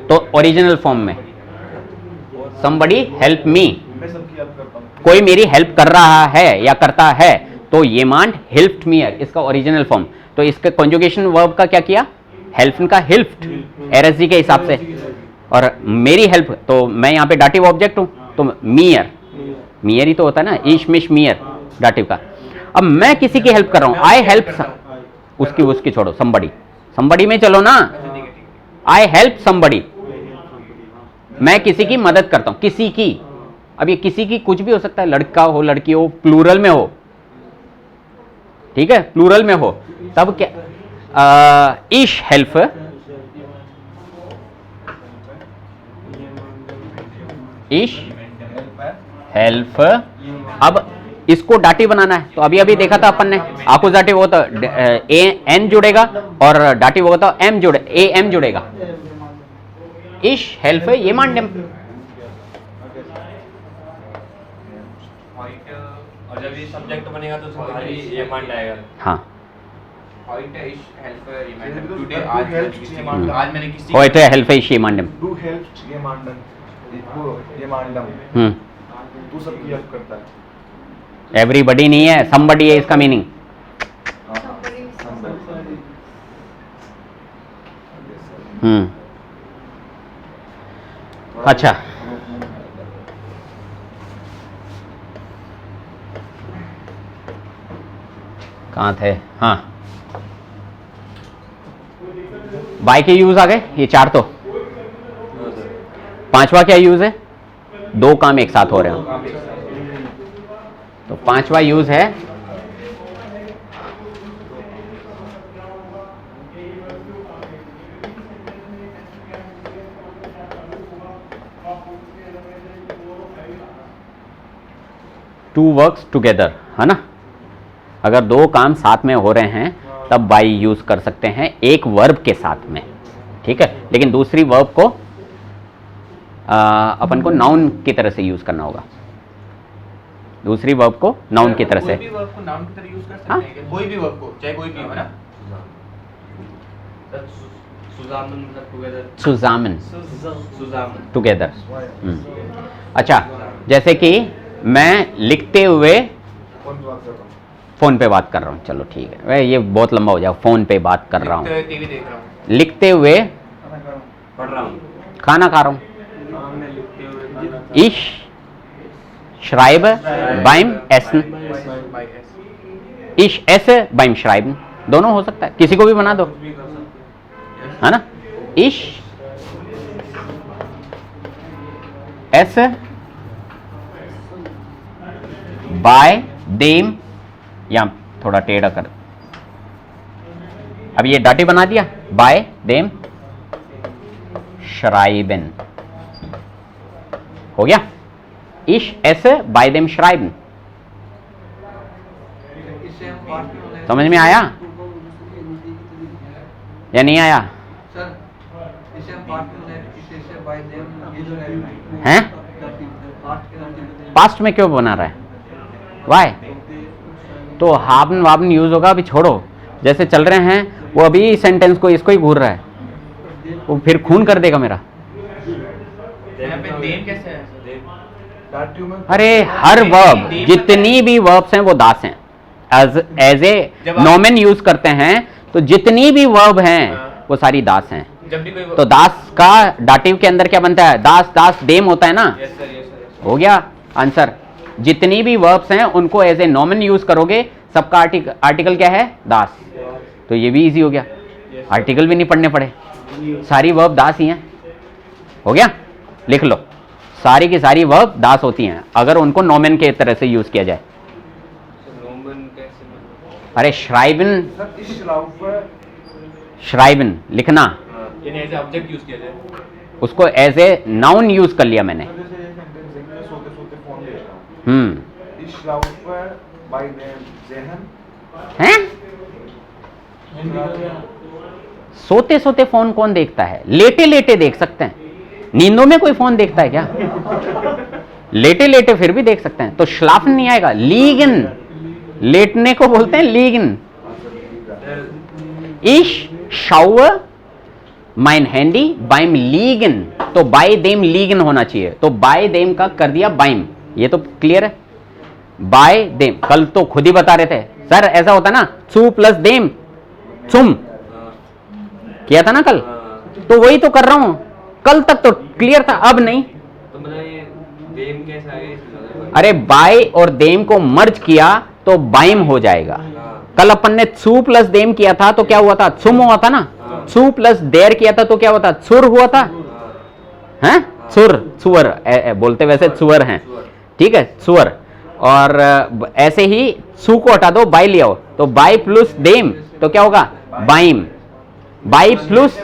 तो ओरिजिनल फॉर्म में somebody help me, मैं सबकी हेल्प करता हूँ। कोई मेरी हेल्प कर रहा है या करता है, तो ये मांड हेल्प्ड मीयर, इसका ओरिजिनल फॉर्म। तो इसके कॉन्जुगेशन वर्ब का क्या किया, हेल्प का हेल्प्ड, एरएसजी के हिसाब से, और मेरी हेल्प, तो मैं यहाँ पे डाटिव ऑब्जेक्ट हूँ, तो मीयर, मीयर ही तो होता है ना, ईश मिश मीयर डाटिव का। अब मैं किसी की हेल्प कर रहा हूँ, आई हेल्प, उसकी छोड़ो, somebody में चलो ना, आई हेल्प somebody, मैं किसी की मदद करता हूं, किसी की। अब ये किसी की कुछ भी हो सकता है, लड़का हो लड़की हो, प्लूरल में हो, ठीक है, प्लूरल में हो, तब क्या, ईश हेल्प, ईश हेल्प। अब इसको डाटिव बनाना है, तो अभी अभी देखा था अपन ने, आकुजाटिव हो तो एन जुड़ेगा और डाटिव होगा तो एम जुड़े, ए एम जुड़ेगा। ईश हेल्प ये मांडेम, और जब ये सब्जेक्ट बनेगा तो खाली ये मांड आएगा। हाँ heute ich helfe jemandem today, आज मैंने किसी heute helfe ich jemandem, do help ये मांडन, ये मांडम, तू सबकी हेल्प करता है। एवरीबडी नहीं है, somebody है इसका मीनिंग। अच्छा, कहाँ थे? हाँ, बाय के यूज आ गए, ये चार तो। पांचवा क्या यूज है, दो काम एक साथ हो रहे हैं। तो पांचवा यूज है टू वर्क्स टुगेदर, है ना। अगर दो काम साथ में हो रहे हैं तब बाई यूज कर सकते हैं एक वर्ब के साथ में, ठीक है। लेकिन दूसरी वर्ब को अपन को नाउन की तरह से यूज करना होगा। दूसरी वर्ब को नाउन की तरह से, कोई भी वर्ब को नाउन की तरह यूज कर सकते हाँ? हैं क्या? कोई भी वर्ब को, चाहे कोई भी हो ना। सुजामन मतलब टुगेदर, सुजामन सुजामन टुगेदर। अच्छा, जैसे कि मैं लिखते हुए कौन बात कर रहा हूँ? फोन पे बात कर रहा हूँ, चलो ठीक है, वह ये बहुत लंबा हो जाएगा। फोन पे बात कर रहा हूँ, टीवी देख रहा हूँ। लिखते हुए खाना खा रहा हूँ। पढ़ रहा हूँ, खाना खा रहा हूँ। सामने लिखते हुए खाना खा- Ich schreibe beim Essen। By S. Ich esse beim Schreiben, दोनों हो सकता है, किसी को भी बना दो, कुछ भी कर सकते हैं। है ना। Ich esse by dem, या थोड़ा टेढ़ा कर, अब ये डाटे बना दिया, by dem schreiben हो गया। Ich esse bei dem Schreiben, समझ में आया या नहीं आया? हैं? पास्ट में क्यों बना रहा है? वाई? तो हाबन वाबन यूज होगा, अभी छोड़ो। जैसे चल रहे हैं वो अभी सेंटेंस को इसको ही घूर रहा है, वो फिर खून कर देगा मेरा। यहाँ पे देम कैसे है? डाटियों में अरे हर वर्ब, जितनी भी वर्ब्स हैं वो दास हैं। एज ए नॉमेन यूज करते हैं तो जितनी भी वर्ब हैं वो सारी दास हैं। जब भी कोई तो दास का डाटिव के अंदर क्या बनता है? दास, दास, देम होता है ना। Yes sir, yes sir. हो गया आंसर। जितनी भी वर्ब्स हैं उनको एज ए नॉमेन यूज करोगे, सबका आर्टिकल क्या है? दास। तो ये भी इजी हो गया, आर्टिकल भी नहीं पढ़ने पड़े, सारी वर्ब दास ही हैं। हो गया, लिख लो, सारी की सारी वर्ब दास होती हैं अगर उनको नॉमेन के तरह से यूज किया जाए। नोमन कैसे मतलब? अरे श्राइबन, सर इस लाउफ श्राइबन लिखना, यानी एज ऑब्जेक्ट यूज किया जाए। उसको एज ए नाउन यूज कर लिया मैंने। जैसे ये सेंटेंस है कि मैं सोते सोते फोन देख रहा हूँ। इस लाउफ बाय ज़हन हैं? हिंदी का क्या? सोते सोते फोन कौन देखता है? लेटे लेटे देख सकते हैं, नींदों में कोई फोन देखता है क्या? लेटे लेटे फिर भी देख सकते हैं, तो श्लाफन नहीं आएगा, लीगन, लेटने को बोलते हैं ligand. Ich schaue mein Handy beim Liegen, तो by dem liegen होना चाहिए, तो by dem का कर दिया beim, ये तो क्लियर है। by dem, कल तो खुद ही बता रहे थे सर, ऐसा होता ना, zu प्लस dem, zum किया था ना कल, तो वही तो कर रहा हूं, कल तक तो क्लियर था, अब नहीं। तो मतलब ये देम कैसा है इसमें? अरे बाय और देम को मर्ज किया तो बाइम हो जाएगा। कल अपन ने छू प्लस देम किया था तो क्या हुआ था? छुम हुआ था ना। छू प्लस देर किया था तो क्या हुआ था? छुर हुआ था, हैं? छुर, छुअर बोलते वैसे छुअर हैं, ठीक है, छुअर। और ऐसे ही छू को हटा दो, बाई ले आओ, तो बाई प्लस देम तो क्या होगा? बाइम। बाई प्लस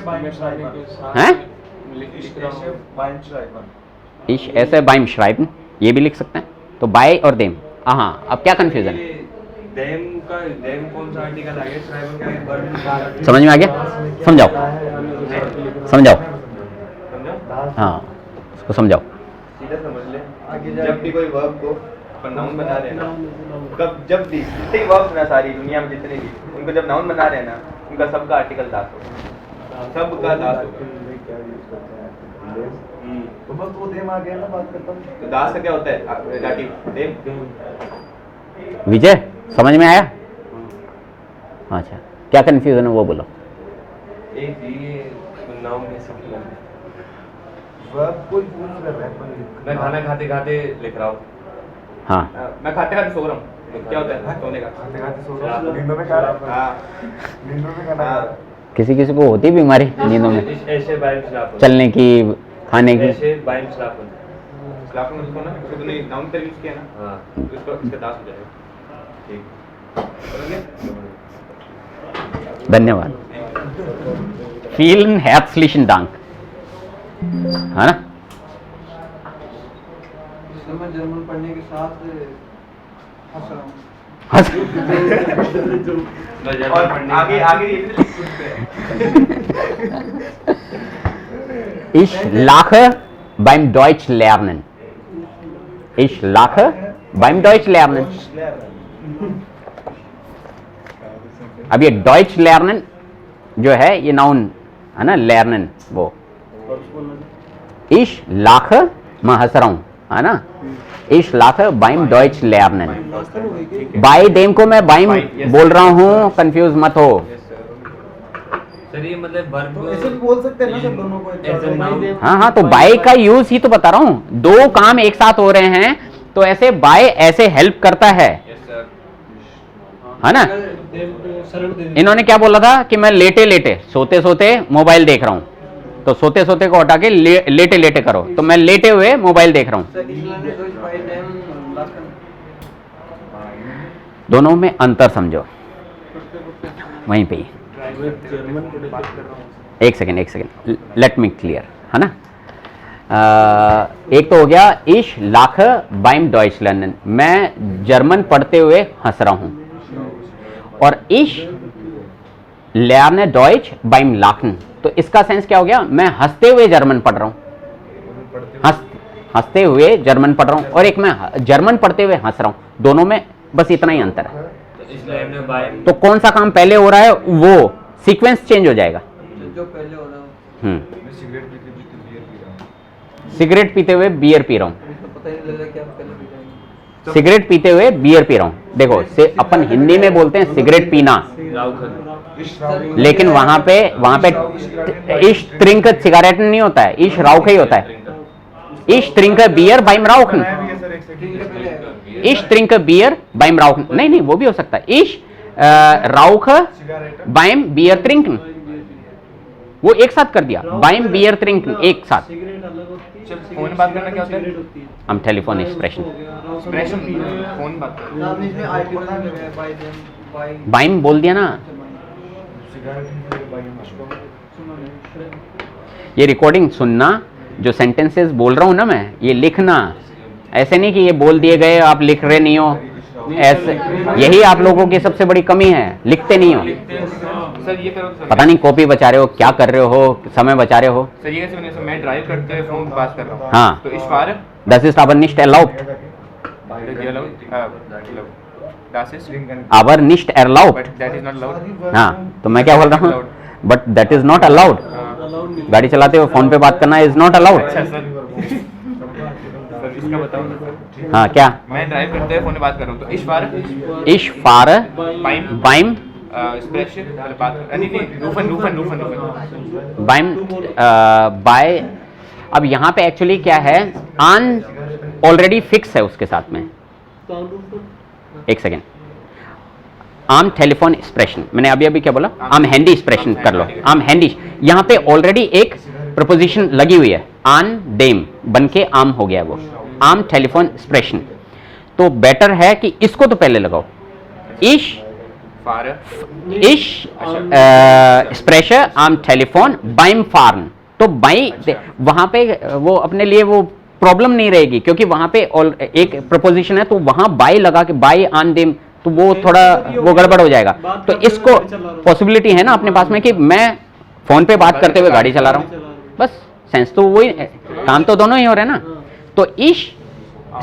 हैं? इश ऐसे बाइम श्राइबन, ये भी लिख सकते हैं, तो बाय और देम। हाँ, अब क्या कंफ्यूजन है? देम कौन सा आर्टिकल आ गया? श्राइबन का एक वर्ब का समझ में आ गया? समझाओ, समझाओ, हाँ उसको समझाओ। सीधा समझ ले, जब भी कोई वर्ब को अपन नाउन बना रहे हैं ना, कब जब भी जितने वर्ब्स ना सारी दुनिया में जितने भी, उनको जब नाउन बना रहे हैं ना, उनका सबका आर्टिकल दास होगा, सबका दास होगा। तो बस वो देम आ गया ना, बात करता हूँ। तो दास का क्या होता है? दाटिव देम। विजय समझ में आया? अच्छा, क्या कंफ्यूजन है वो बोलो। एक ये नाउन कैसे किया? वर्ब कोई यूज कर रहा है, मैं खाना खाते खाते लिख रहा हूँ। हाँ, मैं खाते खाते सो रहा हूँ, क्या होता है सोने का? खाते खाते सो रहा हूँ, नींदों में खा रहा हूँ। हाँ नींदों में खाना खा रहा हूँ। किसी किसी को होती बीमारी नींदों में ऐसे बाइम श्लाफन, चलने की, खाने की। ऐसे बाइम श्लाफन, क्लास में उसको ना उसको तूने नाउन का यूज किया ना हाँ तो इसको इसका दास हो जाएगा ठीक समझ गया धन्यवाद। Vielen herzlichen Dank, है ना? मैं जर्मन पढ़ने के साथ हंस रहा हूँ। और आगे आगे ये भी लिख सकते हैं Ich lache beim Deutsch lernen. Ich lache beim Deutsch lernen. अब ये Deutsch lernen जो है ये नाउन है ना, lernen वो। Ich lache, मैं हंस रहा हूँ, है ना? Ich lache beim Deutsch lernen. Bei dem को मैं beim बोल रहा हूँ, कंफ्यूज मत हो। सर ये मतलब वर्ब ऐसे भी बोल सकते हैं ना सब दोनों को As a noun। हाँ हाँ, तो बाय का यूज ही तो बता रहा हूँ, दो काम एक साथ हो रहे हैं तो ऐसे बाय ऐसे हेल्प करता है ना? इन्होंने क्या बोला था कि मैं लेटे लेटे सोते सोते मोबाइल देख रहा हूँ, तो सोते सोते को हटा के लेटे लेटे करो, तो मैं लेटे हुए मोबाइल देख रहा हूँ। दोनों में अंतर समझो वहीं पे ही। एक सेकेंड लेट मी क्लियर, है ना? एक तो हो गया इश लाख बाइम डॉइच लर्नन, मैं जर्मन पढ़ते हुए हंस रहा हूं, और इश लर्ने डॉइच बाइम लाखन, तो इसका सेंस क्या हो गया? मैं हंसते हुए जर्मन पढ़ रहा हूं, हंसते हुए जर्मन पढ़ रहा हूं, और एक मैं जर्मन पढ़ते हुए हंस रहा हूं, दोनों में बस इतना ही अंतर है। इसलिए हमने बाय तो कौन सा काम पहले हो रहा है वो सीक्वेंस चेंज हो जाएगा। जो पहले हो रहा है मैं सिगरेट पीते पीते बियर पी रहा हूँ। सिगरेट पीते हुए बियर पी रहा हूं, उसको पता ही नहीं लग रहा कि आप पहले पी जाएंगे। सिगरेट पीते हुए बियर पी रहा हूं। देखो से अपन हिंदी में बोलते हैं सिगरेट पीना, लेकिन वहां पे इश ट्रिंक सिगरेट नहीं होता है, इश राउख ही होता है। इश ट्रिंक बियर बाइम राउखन, इश ट्रिंक बियर बाइम राउखन, नहीं वो भी हो सकता है। इश राउख बाइम बियर ट्रिंकन, वो एक साथ कर दिया, बाइम बियर ट्रिंकन एक साथ। फोन बात करना क्या होता है? हम टेलीफोन एक्सप्रेशन, एक्सप्रेशन फोन बात करना। आपने इसमें आईटी बना लगाया बाय देम बाय बाइम बोल दिया ना। ये रिकॉर्डिंग सुनना, जो सेंटेंसेस बोल रहा हूं ना मैं, ये लिखना, ऐसे नहीं कि ये बोल दिए गए आप लिख रहे नहीं हो, ऐसे यही आप लोगों की सबसे बड़ी कमी है, लिखते नहीं हो। सर ये करो सर, पता नहीं कॉपी बचा रहे हो, क्या कर रहे हो, समय बचा रहे हो। सर ये कैसे बने? सर मैं ड्राइव करते हुए फोन बात कर रहा हूँ, हाँ। तो इस बार Das ist aber nicht erlaubt, das ist aber nicht erlaubt। but that is not allowed। हाँ, तो मैं क्या बोल रहा हूँ, but that is not allowed. गाड़ी चलाते हुए फोन पे बात करना इज नॉट अलाउड। अच्छा सर, सर इसका बताओ ना सर। हाँ क्या? मैं ड्राइव करते हुए फोन पे बात कर रहा हूँ, तो इस बार Ich fahre बाइम beim स्प्रेशन बात नहीं रूफन beim by। अब यहाँ पे एक्चुअली क्या है, आन ऑलरेडी फिक्स है उसके साथ में। एक सेकेंड, आम टेलीफोन एक्सप्रेशन, मैंने अभी क्या बोला? आम हैंडी एक्सप्रेशन कर लो, आम हैंडी। यहाँ पे ऑलरेडी एक प्रपोजिशन लगी हुई है, आन डेम बन के आम हो गया वो, आम टेलीफोन एक्सप्रेशन। तो बेटर है कि इसको तो पहले लगाओ, इश स्प्रेशर आम टेलीफोन बाइम फार्न। तो बाई वहां पे वो अपने लिए वो प्रॉब्लम नहीं रहेगी, क्योंकि वहां पे एक प्रपोजिशन है, तो वहां बाई लगा के बाई ऑन देम, तो वो थोड़ा वो गड़बड़ हो जाएगा। तो इसको पॉसिबिलिटी है ना अपने पास में कि मैं फोन पे बात करते हुए गाड़ी चला रहा हूँ, बस सेंस तो वही, काम तो दोनों ही हो रहे हैं ना। तो इश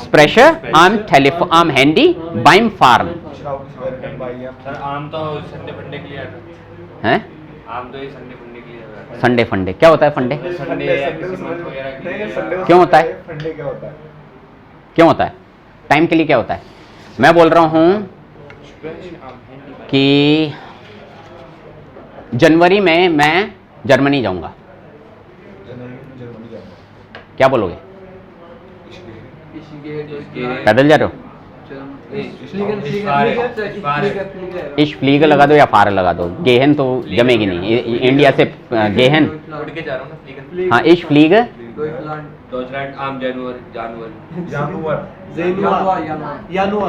स्प्रेशर आम टेलीफोन आम हैंडी बाइम फार्न सर आम तो संडे फंडे के लिए आता है। आम तो ये संडे फंडे के लिए आता है। संडे फंडे क्या होता है? फंडे संडे या किसी मंथ वगैरह के लिए क्यों होता है? फंडे क्या होता है? क्यों होता है? टाइम के लिए क्या होता है? मैं बोल रहा हूं कि जनवरी में मैं जर्मनी जाऊंगा, जर्मनी जाऊंगा। क्या बोलोगे? इसके पैदल जा रहे हो? इश फ्लीग लगा दो या फार लगा दो, गेहन तो जमेगी नहीं, इंडिया से गेहन। उड़ के जा रहा हूँ ना, हाँ, इश फ्लीग Deutschland आम जानवर जानवर जानवर जानवर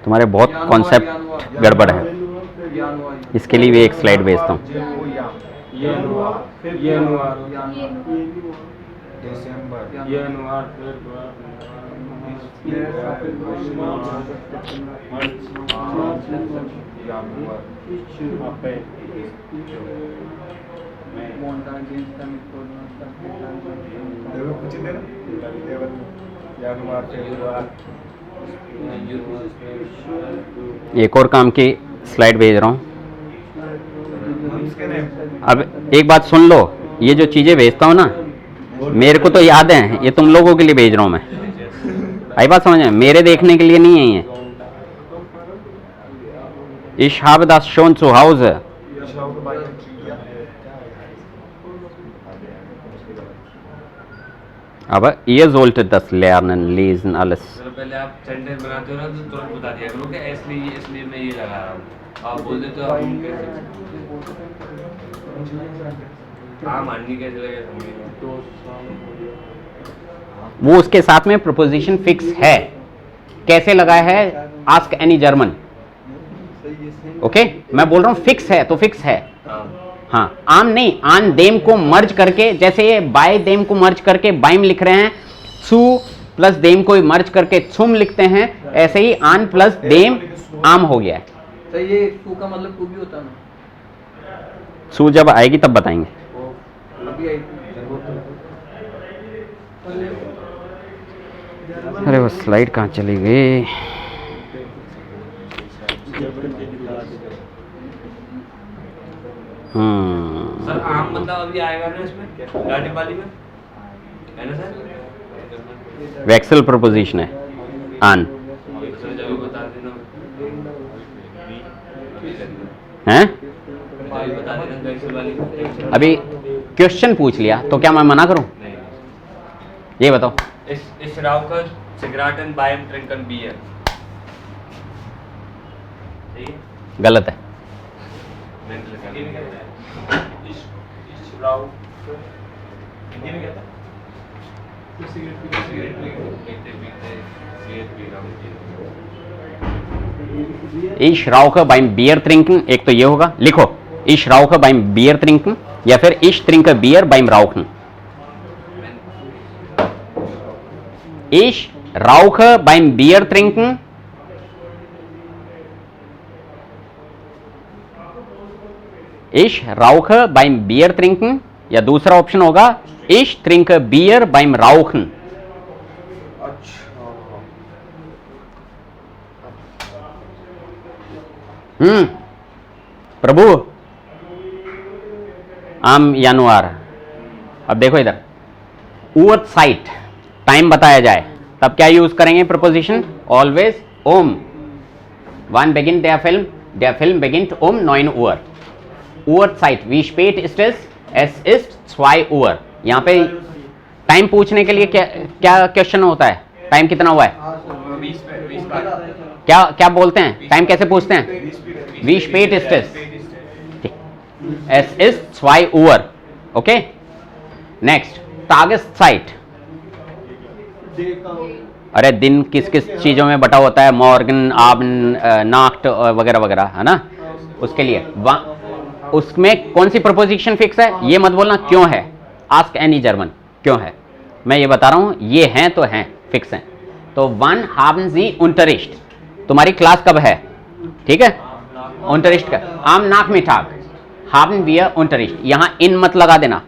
तुम्हारे बहुत कॉन्सेप्ट गड़बड़ है, इसके लिए भी एक स्लाइड भेजता हूँ। दिसंबर एक और काम की स्लाइड भेज रहा हूँ। अब एक बात सुन लो, ये जो चीज़ें भेजता हूँ ना, मेरे को तो याद है, ये तुम लोगों के लिए भेज रहा हूँ मैं। आई बात समझ में? मेरे देखने के लिए नहीं है ये। Ich habe das schon zu Hause. Aber ihr solltet das lernen, lesen, alles. तो पहले आप सेंटेंस बनाते हो ना तो तुरंत बता दिया करो कि इसलिए मैं ये लगा रहा हूँ। आप बोल देते हो आप कैसे हाँ माननी कैसे लगे समझेगा। वो उसके साथ में प्रपोजिशन फिक्स है, कैसे लगा है? Ask any German. ओके, मैं बोल रहा हूँ फिक्स है तो फिक्स है। हाँ, आम नहीं, आन देम को मर्ज करके, जैसे ये बाय देम को मर्ज करके बाइम लिख रहे हैं, सु प्लस देम को मर्ज करके छुम लिखते हैं, ऐसे ही आन प्लस देम आम हो गया है। तो ये सु का मतलब टू भी होता है ना? सु जब आएगी तब बताएंगे। अभी आई अरे वो स्लाइड कहाँ चली गई? सर आम मतलब अभी आएगा ना इसमें गाड़ी वाली में है ना सर? वैक्सल प्रपोजिशन है आन सर जब बता देना हैं। बता देना वैक्सल वाली अभी क्वेश्चन पूछ लिया तो क्या मैं मना करूं? नहीं। ये बताओ। Ich rauche Zigaretten beim Trinken Bier। सही है? गलत है। मैंने लिखा हिंदी में क्या होता है? इस राव हिंदी में क्या होता है? सिगरेट पीते सिगरेट पी रहा हूँ। Ich rauche beim Bier trinken, एक तो ये होगा, लिखो Ich rauche beim Bier trinken या फिर Ich trinke Bier beim Rauchen। Ich rauche beim Bier trinken Ich rauche beim Bier trinken या दूसरा ऑप्शन होगा Ich trinke Bier beim Rauchen। प्रभु आम यानुआर। अब देखो इधर उर्थ साइट टाइम बताया जाए तब क्या यूज करेंगे प्रपोजिशन? ऑलवेज ओम। वन बेगिन der Film beginnt um 9 Uhr। Uhrzeit, wie spät ist es? Es ist 2 Uhr। यहाँ पे टाइम पूछने के लिए क्या क्वेश्चन होता है? टाइम कितना हुआ है? 20 क्या बोलते हैं? टाइम कैसे पूछते हैं? Wie spät ist es? Es ist 2 Uhr। Okay, next Tageszeit। अरे दिन किस किस चीजों में बटा होता है? मॉर्गन, आबन, नाक्ट वगैरह वगैरह, है ना? उसके लिए उसमें कौन सी प्रपोजिशन फिक्स है? ये मत बोलना क्यों है। आस्क एनी जर्मन क्यों है, मैं ये बता रहा हूं। ये हैं तो हैं, फिक्स हैं। तो वन haben Sie Unterricht, तुम्हारी क्लास कब है? ठीक है, Unterricht का आम नाक में ठाक haben wir Unterricht, यहां इन मत लगा देना।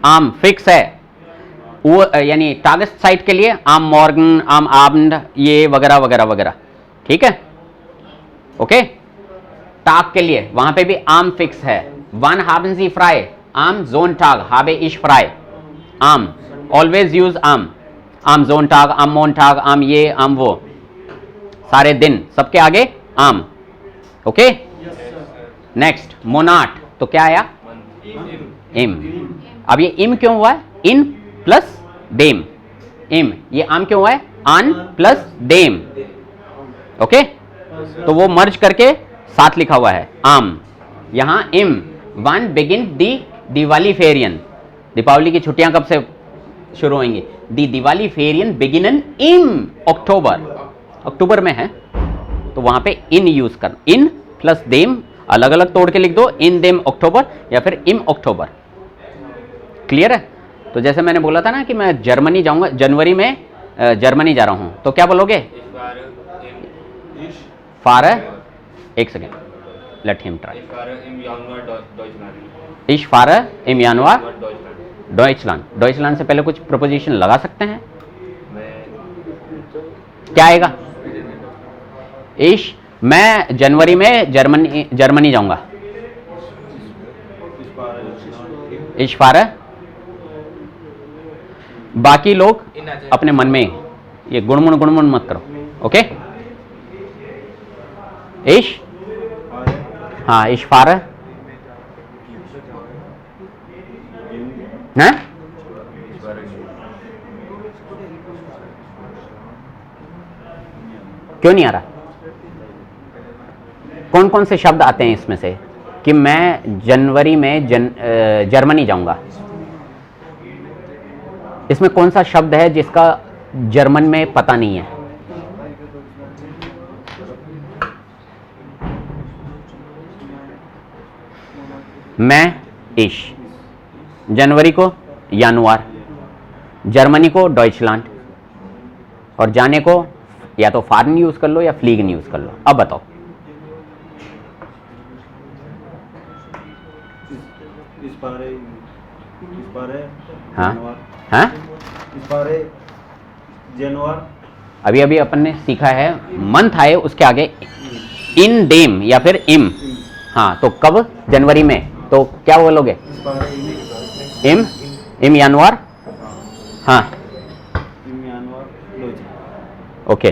आम फिक्स है, वो यानी टागस्ट साइट के लिए आम मॉर्गन, आम आबंड, ये वगैरह वगैरह वगैरह। ठीक है, ओके। टाग के लिए वहां पे भी आम फिक्स है। वन haben Sie frei, आम Sonntag habe ich frei। आम ऑलवेज यूज आम, आम Sonntag, आम मोन्टाग, आम ये आम वो, सारे दिन सबके आगे आम। ओके, नेक्स्ट मोनाट, तो क्या आया? इम। अब ये इम क्यों हुआ है? इन प्लस डेम, इम। ये आम क्यों हुआ है? आन प्लस डेम। ओके, तो वो मर्ज करके साथ लिखा हुआ है आम। यहाँ इम वन बिगिन दी दिवाली फेरियन, दीपावली की छुट्टियां कब से शुरू होंगी? दी दिवाली फेरियन बिगिन इन अक्टूबर, अक्टूबर में है तो वहां पे इन यूज करना, इन प्लस देम अलग अलग तोड़ के लिख दो, इन देम अक्टूबर या फिर इम अक्टूबर। क्लियर है? तो जैसे मैंने बोला था ना कि मैं जर्मनी जाऊंगा, जनवरी में जर्मनी जा रहा हूं, तो क्या बोलोगे? फार, एक सेकेंड, लेट हिम ट्राई। इश फार इम यानवार डॉइचलैंड, डॉइचलैंड से पहले कुछ प्रपोजिशन लगा सकते हैं? क्या आएगा? इश, मैं जनवरी में जर्मनी जाऊंगा। इश फार, बाकी लोग अपने मन में ये गुणमुण मत करो, ओके? इश, हाँ इश फार है, क्यों नहीं आ रहा? कौन कौन से शब्द आते हैं इसमें से कि मैं जनवरी में जर्मनी जाऊंगा? इसमें कौन सा शब्द है जिसका जर्मन में पता नहीं है? मैं इश, जनवरी को यानुआर, जर्मनी को डॉइचलैंड, और जाने को या तो फार्न यूज कर लो या फ्लीगन यूज कर लो। अब बताओ। हाँ हाँ, अभी अभी अपन ने सीखा है मंथ आए उसके आगे इन डेम या फिर इम। हाँ, तो कब? जनवरी में, तो क्या बोलोगे? इम यानुआर। हाँ ओके,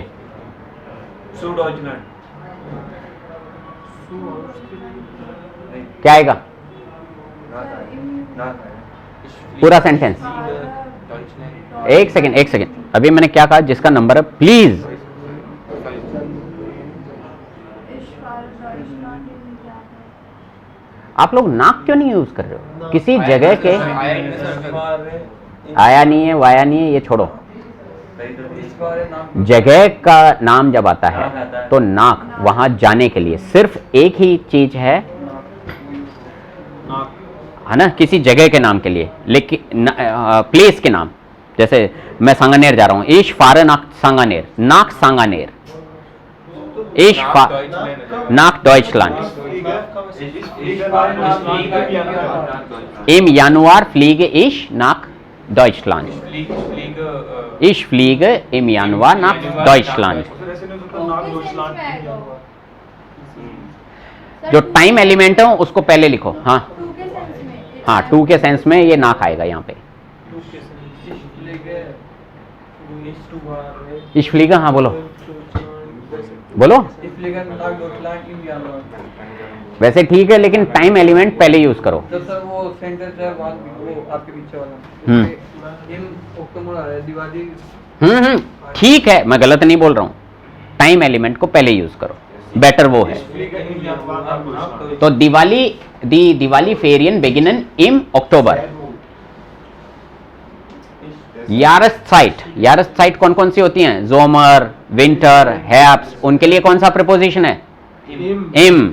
क्या आएगा? पूरा सेंटेंस। एक सेकेंड, अभी मैंने क्या कहा? जिसका नंबर है प्लीज। आप लोग नाक क्यों नहीं यूज कर रहे हो? किसी जगह के आया नहीं है, वाया नहीं है, ये छोड़ो। जगह का नाम जब आता है तो नाक, वहां जाने के लिए सिर्फ एक ही चीज है ना, किसी जगह के नाम के लिए, लेकिन प्लेस के नाम। जैसे मैं सांगानेर जा रहा हूं, इश फार नाक सांगानेर, नाक सांगानेर, इश नाक डॉइचलैंड, इम यानुआर फ्लीगे इश नाक डॉइचलैंड, इश फ्लीगे इम यानुआर नाक डॉइचलैंड। जो टाइम एलिमेंट है उसको पहले लिखो। हाँ हाँ, टू के सेंस में ये नाक आएगा यहाँ पे। इश फ्लीगा, हाँ बोलो बोलो। वैसे ठीक है, लेकिन टाइम एलिमेंट पहले यूज करो। तो सर वो सेंटेंस है वो आपके पीछे वाला इन अक्टूबर आ रहा है दिवाली। ठीक है, मैं गलत नहीं बोल रहा हूँ। टाइम एलिमेंट को पहले यूज करो, बेटर वो है। तो दिवाली फेरियन बिगिनन इम अक्टूबर। यारस्टाइट कौन कौन सी होती हैं? जोमर, विंटर, हेप्स, उनके लिए कौन सा प्रीपोजिशन है? इम।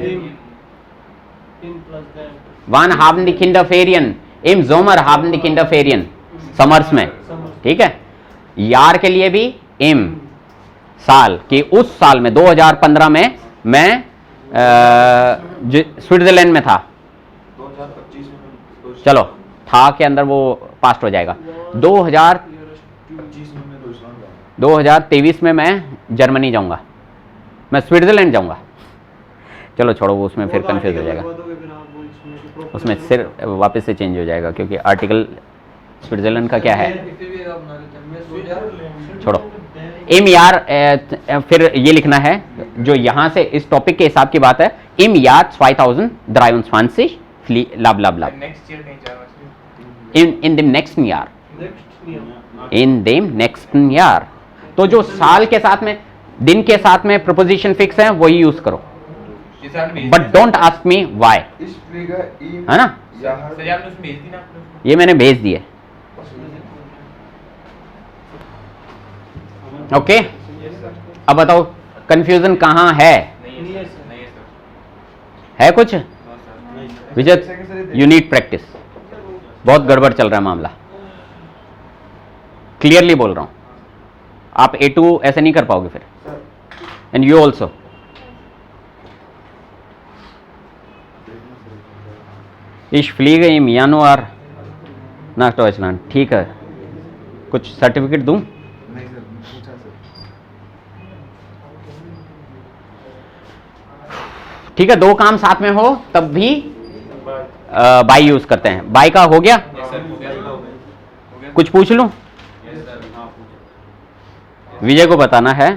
वन हाबन द किंडर फेरियन, इम जोमर हाबन द किंडर फेरियन, समर्स में। ठीक है, यार के लिए भी इम, साल कि उस साल में 2015 में मैं स्विट्जरलैंड में था। 2025 में चलो, था के अंदर वो पास्ट हो जाएगा। 2023 में मैं जर्मनी जाऊंगा, मैं स्विट्जरलैंड जाऊंगा। चलो छोड़ो, वो उसमें फिर कंफ्यूज हो जाएगा, उसमें सिर वापस से चेंज हो जाएगा, क्योंकि आर्टिकल स्विट्जरलैंड का क्या है। छोड़ो, इम यार, फिर ये लिखना है जो यहाँ से इस टॉपिक के हिसाब की बात है। इम यार 2023 लब लब लब in them next year, in them next year. तो जो साल के साथ में, दिन के साथ में प्रपोजिशन फिक्स है वही यूज करो। जैसे आपने भेज बट दिया। Don't ask me why, Ich fliege ihm है ना? Jahr सर ये आपने उसमें भेज दी ना आपने उसको? ये मैंने भेज दिए। ओके, अब बताओ कंफ्यूजन कहाँ है? नहीं है सर, नहीं है सर। है कुछ? No sir. Vijay, you need practice. बहुत गड़बड़ चल रहा है मामला, क्लियरली बोल रहा हूं। आप A2 ऐसे नहीं कर पाओगे फिर, and you also. Ich fliege im Januar nach Deutschland। ठीक है, कुछ सर्टिफिकेट दूं? नहीं सर, पूछा सर। ठीक है, दो काम साथ में हो तब भी बाई यूज करते हैं। बाई का हो गया? यस सर, हो गया सर। हो गया। कुछ पूछ लूं? यस सर, हाँ पूछो। विजय को बताना है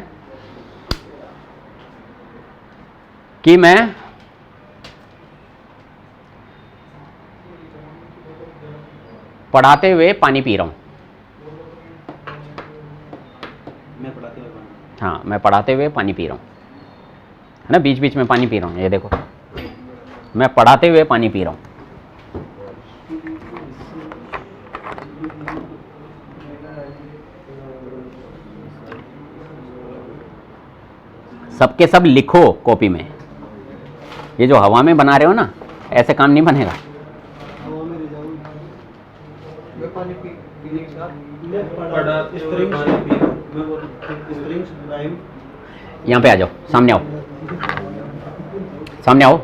कि मैं पढ़ाते हुए पानी पी रहा हूं। मैं पढ़ाते हुए पानी। हाँ, मैं पढ़ाते हुए पानी पी रहा हूं, है ना? बीच बीच में पानी पी रहा हूं, ये देखो, मैं पढ़ाते हुए पानी पी रहा हूं। सबके सब लिखो कॉपी में। ये जो हवा में बना रहे हो ना, ऐसे काम नहीं बनेगा। मैं पानी पीने के साथ मैं पढ़ाते हुए पानी पी रहा हूँ। मैं बोल स्प्रिंग्स टाइम। यहाँ पे आ जाओ, सामने आओ, सामने आओ।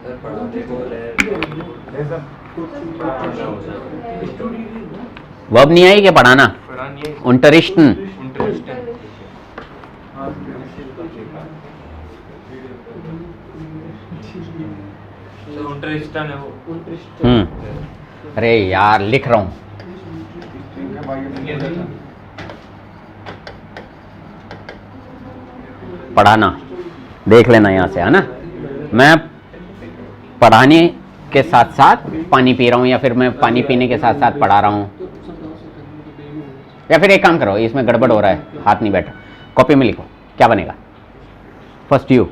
सर पढ़ाने को ऐसा वर्ब नहीं आई क्या पढ़ाना? पढ़ानी है। unterrichten। इंटरेस्टिंग। तो इंटरेस्टिंग है वो। अरे यार, लिख रहा हूं। ये सर। पढ़ाना देख लेना यहाँ से, है ना? मैं पढ़ाने के साथ साथ पानी पी रहा हूँ, या फिर मैं पानी पीने के साथ साथ पढ़ा रहा हूँ, या फिर एक काम करो, इसमें गड़बड़ हो रहा है, हाथ नहीं बैठ रहा, कॉपी में लिखो, क्या बनेगा? First you.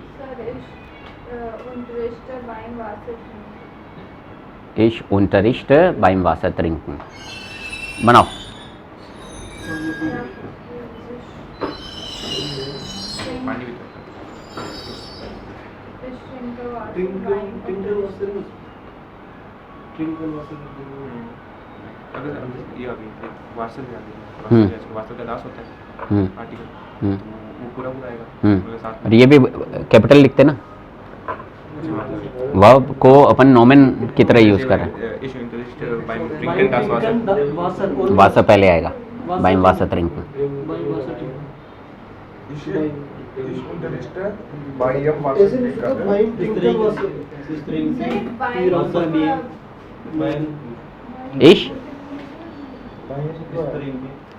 Ich unterrichte beim Wasser trinken। बनाओ। पानी भी अगर ये अभी वास्तव में वास्तव का दास होता है आर्टिकल, वो पूरा पूरा आएगा मतलब साथ और ये भी कैपिटल लिखते ना, वर्ब को अपन नोमेन की तरह यूज कर रहे हैं। इशू इंटरेस्ट बाय ट्रिंकन दास वासर। वासर पहले आएगा, बाइम वासर trinken। Ich unterrichte bei ihrem Wassertrinker।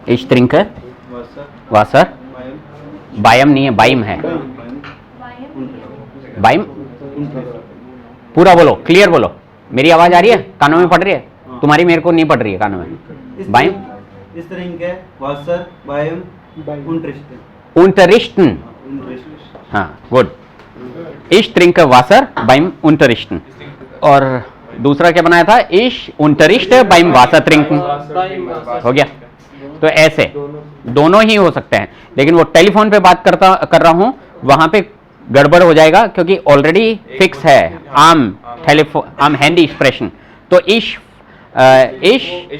Ich trinke वासर, बायम नहीं है, बाइम है। बाइम पूरा बोलो, क्लियर बोलो। मेरी आवाज आ रही है? कानों में पड़ रही है? तुम्हारी मेरे को नहीं पड़ रही है कानों में। बाइम इस तरह के वासर बायम unterrichten। unterrichten। हाँ, good. Ich trinke Wasser beim Unterrichten। और दूसरा क्या बनाया था? Ich unterrichte beim Wasser trinken। हो गया? तो ऐसे दोनों ही हो सकते हैं, लेकिन वो टेलीफोन पे बात कर रहा हूं, वहां पे गड़बड़ हो जाएगा, क्योंकि ऑलरेडी फिक्स है आम हैंडी एक्सप्रेशन। तो ich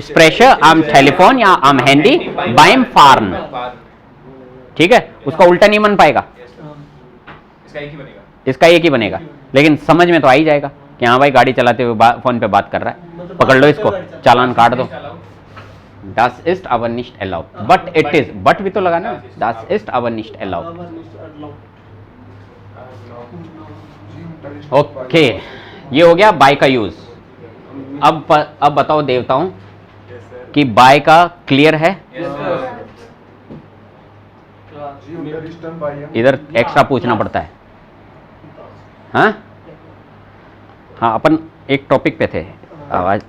spreche am Telefon या am Handy beim Fahren। ठीक है, उसका उल्टा नहीं बन पाएगा, इसका एक ही बनेगा। इसका एक ही बनेगा, लेकिन समझ में तो आ ही जाएगा कि हाँ भाई गाड़ी चलाते हुए फोन पे बात कर रहा है। पकड़ लो इसको, चालान काट दो। Das ist aber nicht erlaubt, but it is, but भी तो लगाना। Das ist aber nicht erlaubt। Okay, ये हो गया बाय का यूज। अब बताओ देवताओं कि बाय का क्लियर है? Sie unterrichten bei ihrem इधर एक्स्ट्रा पूछना पड़ता है। हाँ हाँ, अपन एक टॉपिक पे थे, आवाज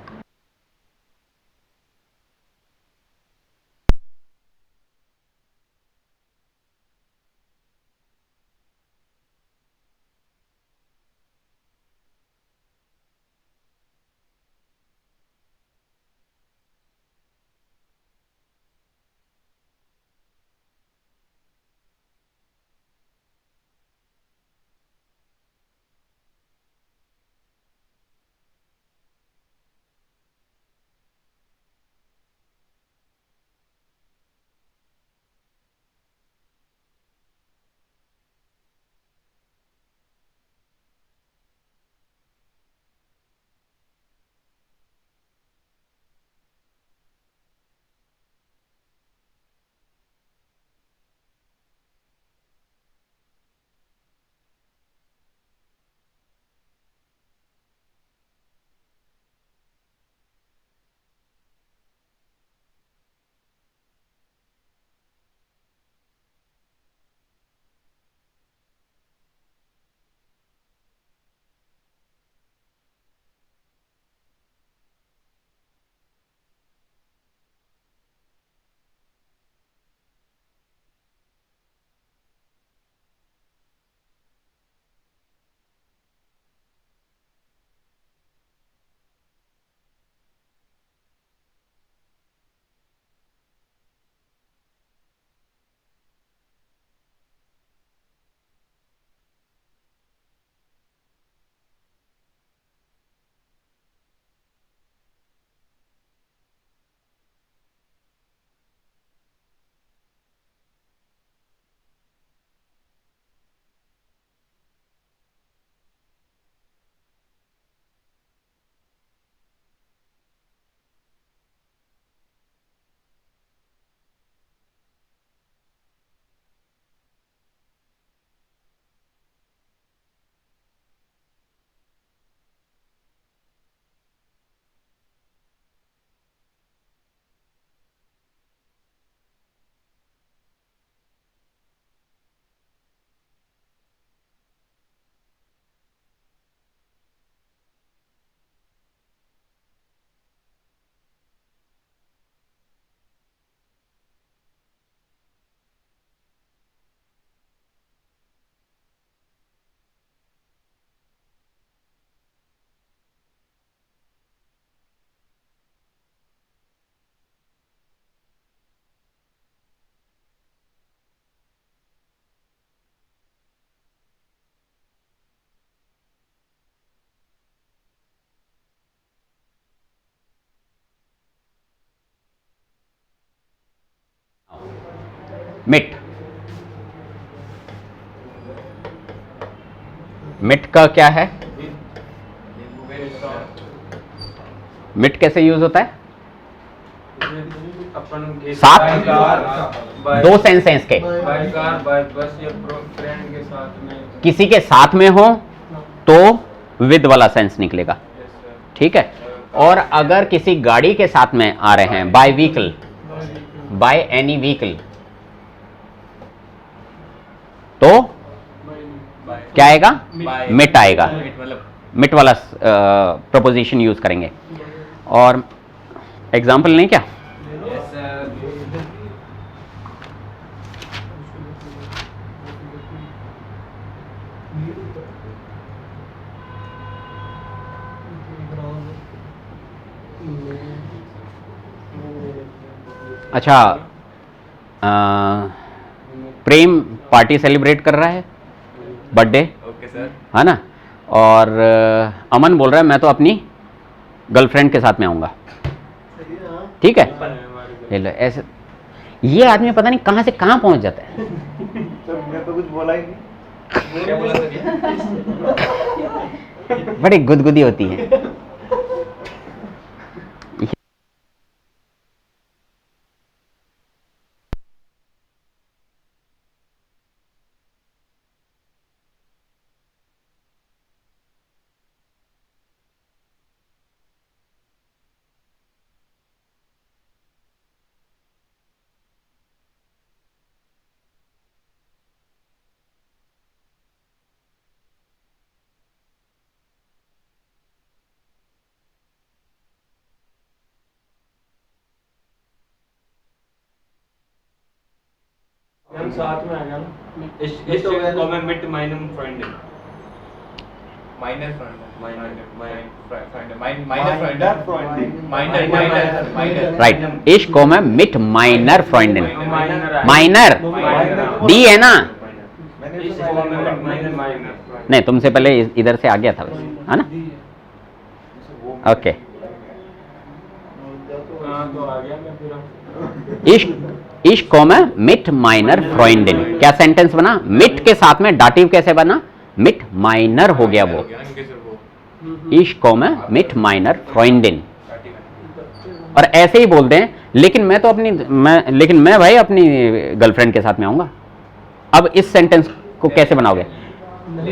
मिट, मिट का क्या है? मिट कैसे यूज होता है? अपन साथ, दो सेंस के, बाय कार बाय बस या फ्रेंड के साथ में। किसी के साथ में हो तो विद वाला सेंस निकलेगा, ठीक है। और अगर किसी गाड़ी के साथ में आ रहे हैं, by vehicle, by any vehicle, तो क्या आएगा? मिट आएगा, मिट वाला प्रपोजिशन यूज करेंगे। और एग्जाम्पल नहीं क्या? अच्छा, प्रेम पार्टी सेलिब्रेट कर रहा है, बर्थडे, ओके सर। है ना, और अमन बोल रहा है मैं तो अपनी गर्लफ्रेंड के साथ में आऊँगा, ठीक है। ले लो, ऐसे ये आदमी पता नहीं कहाँ से कहाँ पहुँच जाता है। तो मैं तो कुछ बोला ही नहीं। क्या बोला सर? बड़ी गुदगुदी होती है। हम साथ में आ गया ना। Ich komme mit meinem Freundin. Meiner Freundin. Meiner Freundin. Right, इश komme mit meiner Freundin, minor D है ना, Ich komme mit meiner नहीं तुमसे पहले इधर से आ गया था वैसे, है ना, ओके। हाँ तो आ गया मैं फिर। इश इश komme mit meiner Freundin, क्या सेंटेंस बना? मिट के साथ में डाटिव कैसे बना? मिट माइनर हो गया वो। इश komme mit meiner Freundin। और ऐसे ही बोलते हैं, लेकिन मैं भाई अपनी गर्लफ्रेंड के साथ में आऊंगा। अब इस सेंटेंस को कैसे बनाओगे?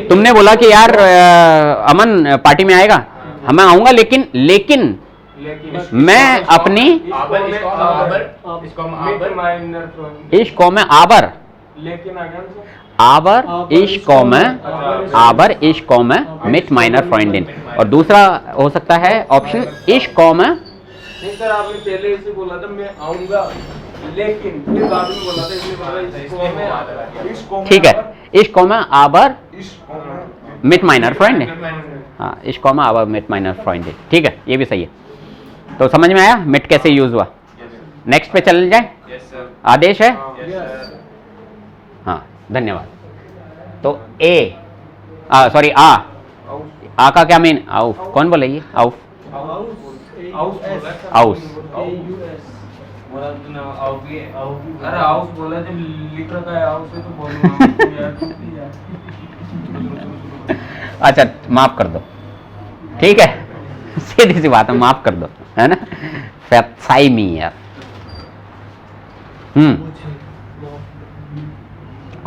तुमने बोला कि यार अमन पार्टी में आएगा, मैं आऊंगा, लेकिन मैं अपनी इश komme aber, लेकिन आ गया ना sir. aber ich komme mit meiner Freundin। और दूसरा हो सकता है ऑप्शन ich komme, नहीं सर आपने पहले इसे बोला था मैं आऊंगा, लेकिन फिर बाद में बोला था इसलिए बोला इसको मैं ठीक है, ich komme aber mit meiner Freundin। हाँ, ich komme aber mit meiner Freundin, ठीक है, ये भी सही है। तो समझ में आया मिट कैसे यूज हुआ? नेक्स्ट पे चल जाए, Yes sir. आदेश है। Yes sir. हाँ, धन्यवाद। तो ए सॉरी आ का क्या मीन? आउफ, कौन बोले ये आउफ? आउस, बोला तूने आउस भी है। अरे आउस बोला जब लिख रखा है आउस है तो बोलूंगा यार। अच्छा माफ कर दो, ठीक है, सीधी सी बात है, माफ कर दो, है ना, फैप्साई मी यार।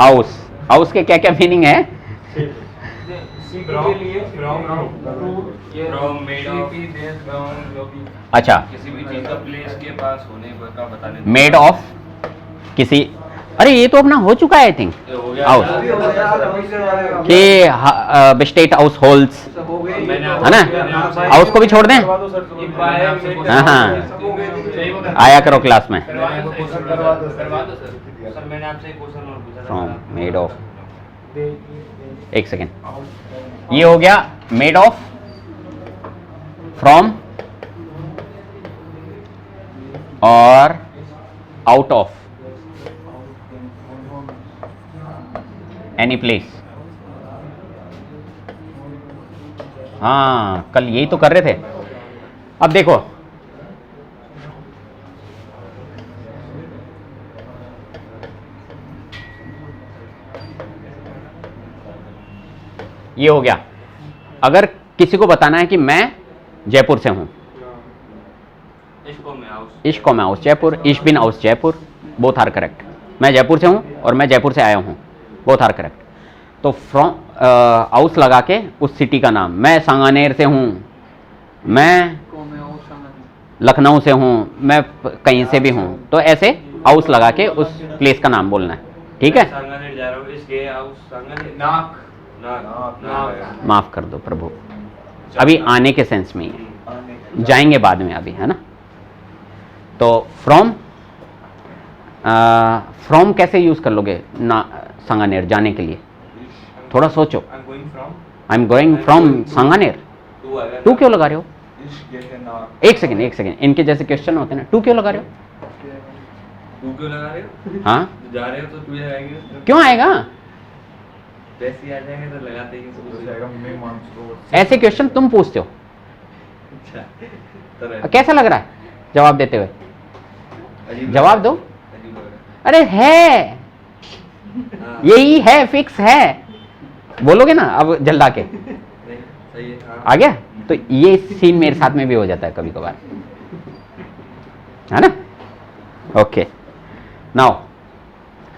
आउस, आउस के क्या क्या मीनिंग है? के लिए From made of जो भी अच्छा, किसी भी चीज का प्लेस के पास होने का बताने। मेड ऑफ किसी, अरे ये तो अपना हो चुका है आई थिंक, हो गया आउस कि बिस्टेट हाउस होल्ड्स, है ना, हाउस को भी छोड़ दें। हाँ हाँ, आया करो क्लास में। करवा दो सर, मैंने आपसे एक क्वेश्चन और पूछा था। फ्रॉम, मेड ऑफ, एक सेकेंड, ये हो गया मेड ऑफ, फ्रॉम और आउट ऑफ एनी प्लेस। हाँ, कल यही तो कर रहे थे। अब देखो, ये हो गया। अगर किसी को बताना है कि मैं जयपुर से हूं, ich komme aus Jaipur, ich bin aus Jaipur, both are correct. मैं जयपुर से हूं और मैं जयपुर से आया हूं, बोथ आर करेक्ट। तो फ्रॉम आउस लगा के उस सिटी का नाम, मैं सांगानेर से हूं, मैं लखनऊ से हूं, मैं कहीं से भी हूं, तो ऐसे आउस लगा के उस प्लेस का नाम बोलना है, ठीक है। सांगानेर जा रहा हूँ, इसके हाउस सांगानेर। नाक नाक माफ कर दो प्रभु, अभी आने के सेंस में ही है, जाएंगे बाद में अभी, है ना। तो फ्रॉम फ्रॉम कैसे यूज कर लोगे ना सांगानेर जाने के लिए, थोड़ा सोचो। I am going from Sanganer, to क्यों लगा रहे हो? एक सेकेंड, इनके जैसे क्वेश्चन होते हैं ना, टू क्यों लगा रहे हो? तू क्यों लगा रहे हो? हाँ जा रहे हो तो तू लगाएंगे, क्यों आएगा? वैसे ही आ जाएंगे तो लगाते ही सब। ऐसे क्वेश्चन तुम पूछते हो, अच्छा तो कैसा लग रहा है जवाब देते हुए? अजीब जवाब दो। अजीब लग रहा अरे है, है। हाँ, यही है, फिक्स है, बोलोगे ना अब जल्दा के। नहीं, सही है। हाँ। आ गया? तो ये सीन मेरे साथ में भी हो जाता है कभी कभार, है ना। ओके नाउ,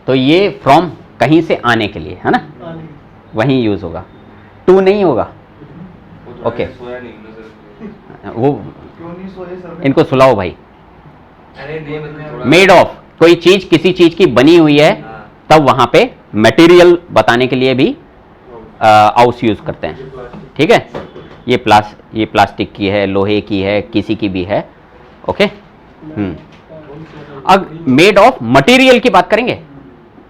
तो ये फ्रॉम कहीं से आने के लिए, है ना, वहीं यूज होगा, टू नहीं होगा। वो तो ओके। सोया नहीं नजर। वो क्यों नहीं सोए सर? इनको सुलाओ भाई। अरे नहीं मतलब थोड़ा मेड ऑफ, कोई चीज किसी चीज की बनी हुई है, हाँ। तब वहां पे मटेरियल बताने के लिए भी आउस यूज करते हैं, ठीक है। ये प्लास्टिक की है, लोहे की है, किसी की भी है, ओके। अब मेड ऑफ मटेरियल की बात करेंगे।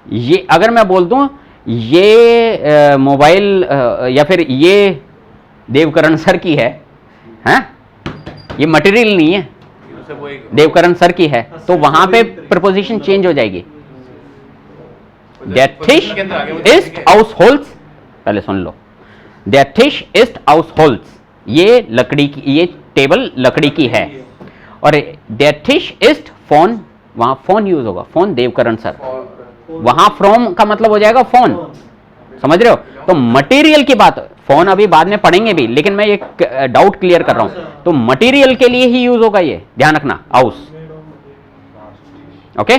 ये अगर मैं बोल दूं ये मोबाइल या फिर ये देवकरण सर की है, हैं? ये मटेरियल नहीं है, देवकरण सर की है, तो वहां पे प्रपोजिशन चेंज हो जाएगी। Der Tisch ist aus Holz, पहले सुन लो। Der Tisch ist aus Holz, ये लकड़ी की, ये टेबल लकड़ी की है। और Der Tisch ist फोन, वहां फोन यूज होगा, फोन देवकरण सर, वहां फ्रॉम का मतलब हो जाएगा फोन, समझ रहे हो। तो मटेरियल की बात, फोन अभी बाद में पढ़ेंगे भी, लेकिन मैं एक डाउट क्लियर कर रहा हूं। तो मटेरियल के लिए ही यूज होगा, ये ध्यान रखना, हाउस, ओके।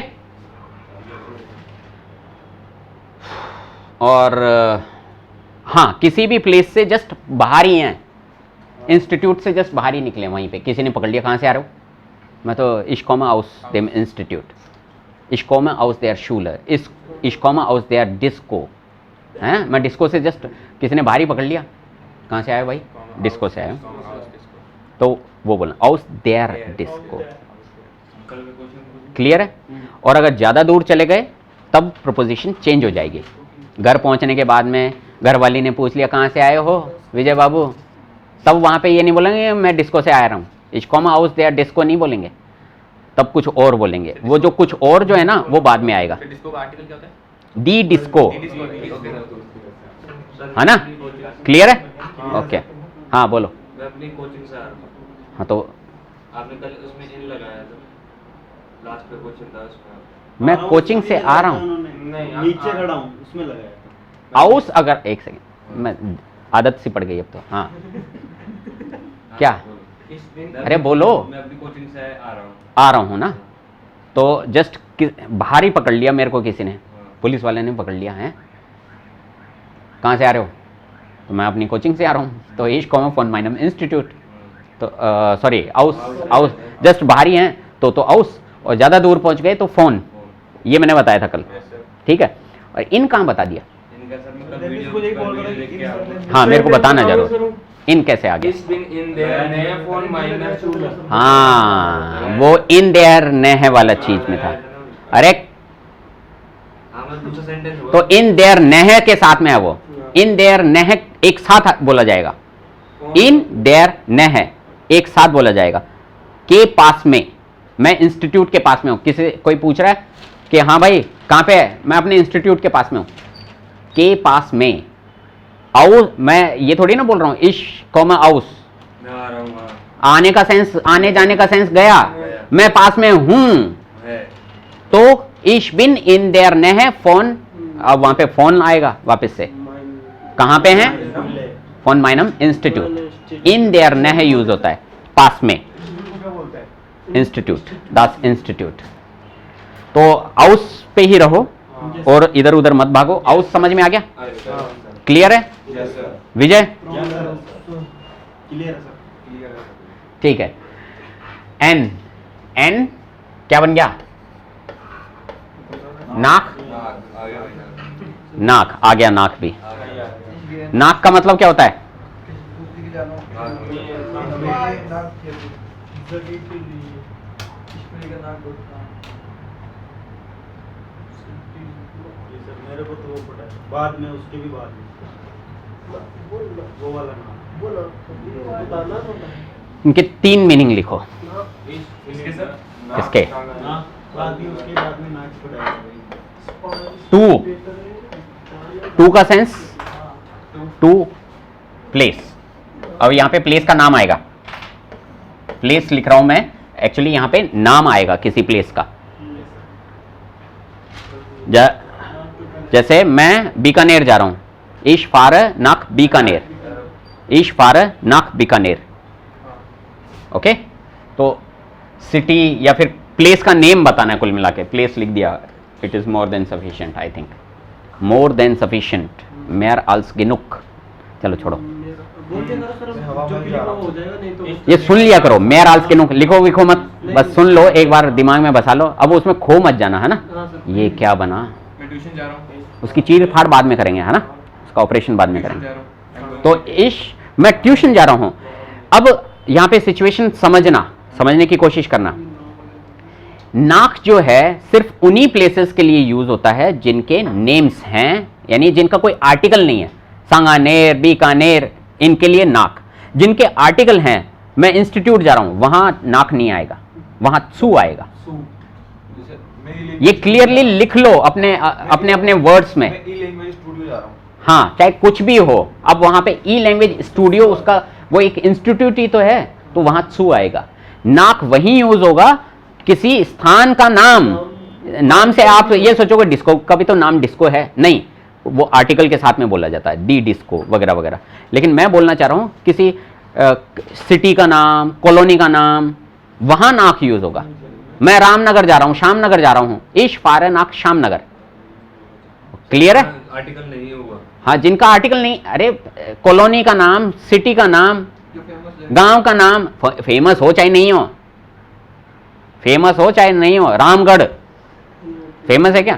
और हाँ, किसी भी प्लेस से जस्ट बाहर ही हैं, इंस्टीट्यूट से जस्ट बाहर ही निकले, वहीं पे किसी ने पकड़ लिया, कहाँ से आ रहे हो? मैं तो ich komme aus dem Institut, ich komme aus der Schule, ich komme aus der Disco, हैं? मैं डिस्को से जस्ट, किसी ने बाहर ही पकड़ लिया, कहाँ से आए भाई? डिस्को से आए, तो वो बोलना aus der Disco, क्लियर है। और अगर ज़्यादा दूर चले गए तब प्रपोजिशन चेंज हो जाएगी। घर पहुंचने के बाद में घर वाली ने पूछ लिया कहाँ से आए हो विजय बाबू, तब वहाँ पे ये नहीं बोलेंगे मैं डिस्को से आ रहा हूँ, ich komme aus der Disco नहीं बोलेंगे, तब कुछ और बोलेंगे। वो जो कुछ और जो है ना वो बाद में आएगा। डिस्को का आर्टिकल क्या होता है? दी डिस्को, है ना, क्लियर है, ओके। हाँ बोलो। मैं अपनी कोचिंग से आ रहा हूँ। हाँ तो आपने कल उसमें इन लगाया था, लास्ट पे क्वेश्चन था उसमें। मैं कोचिंग से आ रहा हूँ, नीचे खड़ा हूँ उसमें लगाया था। आउस, अगर एक सेकेंड, मैं आदत सी पड़ गई अब तो। हाँ क्या? अरे बोलो। मैं अपनी कोचिंग से आ रहा हूँ ना, तो जस्ट बाहर ही पकड़ लिया मेरे को किसी ने, पुलिस वाले ने पकड़ लिया है, कहाँ से आ रहे हो? तो मैं अपनी कोचिंग से आ रहा हूँ, तो ich komme von meinem Institut, तो सॉरी आउस जस्ट बाहर ही हैं तो आउस, और ज़्यादा दूर पहुँच गए तो फ़ोन, ये मैंने बताया था कल, ठीक है। और इन कहाँ बता दिया? इनका सब मतलब वीडियो देख के आ रहा हूँ। हाँ मेरे को बताना जरूर, इन कैसे आ गया? It's been in there, नया फोन माइनर चूल्हा। हाँ वो इन देयर नेह वाला चीज में था। अरे हाँ मतलब दूसरा सेंटेंस हुआ। तो इन देयर नेह के साथ में है वो, इन देयर नेह एक साथ बोला जाएगा, इन देयर नेह एक साथ बोला जाएगा। के पास में, मैं इंस्टीट्यूट के पास में हूँ, किसी कोई पूछ रहा है कि हाँ भाई कहाँ पे है, मैं अपने इंस्टीट्यूट के पास में हूँ, के पास में। आउस, मैं ये थोड़ी ना बोल रहा हूँ इश कॉमा आउस, मैं आ रहा हूँ। हाँ आने का सेंस, आने जाने का सेंस गया, मैं पास में हूँ, है। तो इश बिन इन देयर नेह फोन, अब वहां पे फोन आएगा वापस से, कहाँ पे हैं? फोन माइनम इंस्टीट्यूट। इन देयर नह यूज होता है पास में, इंस्टीट्यूट, दास इंस्टीट्यूट। तो आउस पे ही रहो और इधर उधर मत भागो। आउस समझ में आ गया? क्लियर है विजय? क्लियर है सर। ठीक है। एन, एन क्या बन गया? नाक, नाक आ गया, नाक भी। नाक का मतलब क्या होता है? मेरे को तो वो पता है, बाद में उसके भी बाद में वो वाला नाम इनके 3 मीनिंग लिखो। इसके सर किसके? बाद में उसके बाद में नाक पड़ा है। टू का सेंस? To place. अब यहां पे प्लेस का नाम आएगा। प्लेस लिख रहा हूं मैं, एक्चुअली यहां पे नाम आएगा किसी प्लेस का। जैसे मैं बीकानेर जा रहा हूं, ईश फार नाक बीकानेर, ईश फार नाक बीकानेर। ओके, तो सिटी या फिर प्लेस का नेम बताना है कुल मिला के। प्लेस लिख दिया, it is more than sufficient, I think more than sufficient. मेयर आल्स गिनुक। चलो छोड़ो, ये सुन लिया करो। मेयर आल्स गिनुक लिखो विखो मत, बस सुन लो, एक बार दिमाग में बसा लो। अब उसमें खो मत जाना, है ना? ये क्या बना, मैं ट्यूशन जा रहा हूँ, उसकी चीर फाड़ बाद में करेंगे, है ना? उसका ऑपरेशन बाद में जा करेंगे। रहा हूँ। तो इश मैं ट्यूशन जा रहा हूं। अब यहां पे सिचुएशन समझने की कोशिश करना। नाक जो है सिर्फ उन्हीं प्लेसेस के लिए यूज होता है जिनके नेम्स हैं, यानी जिनका कोई आर्टिकल नहीं है। सांगानेर, बीकानेर, इनके लिए नाक। जिनके आर्टिकल हैं, मैं इंस्टीट्यूट जा रहा हूं, वहां नाक नहीं आएगा, वहां सू आएगा। ये क्लियरली लिख लो अपने अपने वर्ड्स में। मैं ई लैंग्वेज स्टूडियो जा रहा हूँ। हाँ, चाहे कुछ भी हो। अब वहां पे ई लैंग्वेज स्टूडियो, उसका वो एक इंस्टीट्यूट ही तो है, तो वहां सू आएगा। नाक वहीं यूज होगा किसी स्थान का नाम से। आप ये सोचोगे डिस्को का भी तो नाम डिस्को है, नहीं, वो आर्टिकल के साथ में बोला जाता है, दी डिस्को वगैरह वगैरह। लेकिन मैं बोलना चाह रहा हूं किसी सिटी का नाम, कॉलोनी का नाम, वहां नाक यूज होगा। मैं रामनगर जा रहा हूं, श्यामनगर जा रहा हूं, ईश फार नाक श्यामनगर। क्लियर है? आर्टिकल नहीं हुआ। हाँ, जिनका आर्टिकल नहीं, अरे कॉलोनी का नाम, सिटी का नाम, गांव का नाम, फेमस हो चाहे नहीं हो, फेमस हो चाहे नहीं हो। रामगढ़ फेमस है क्या?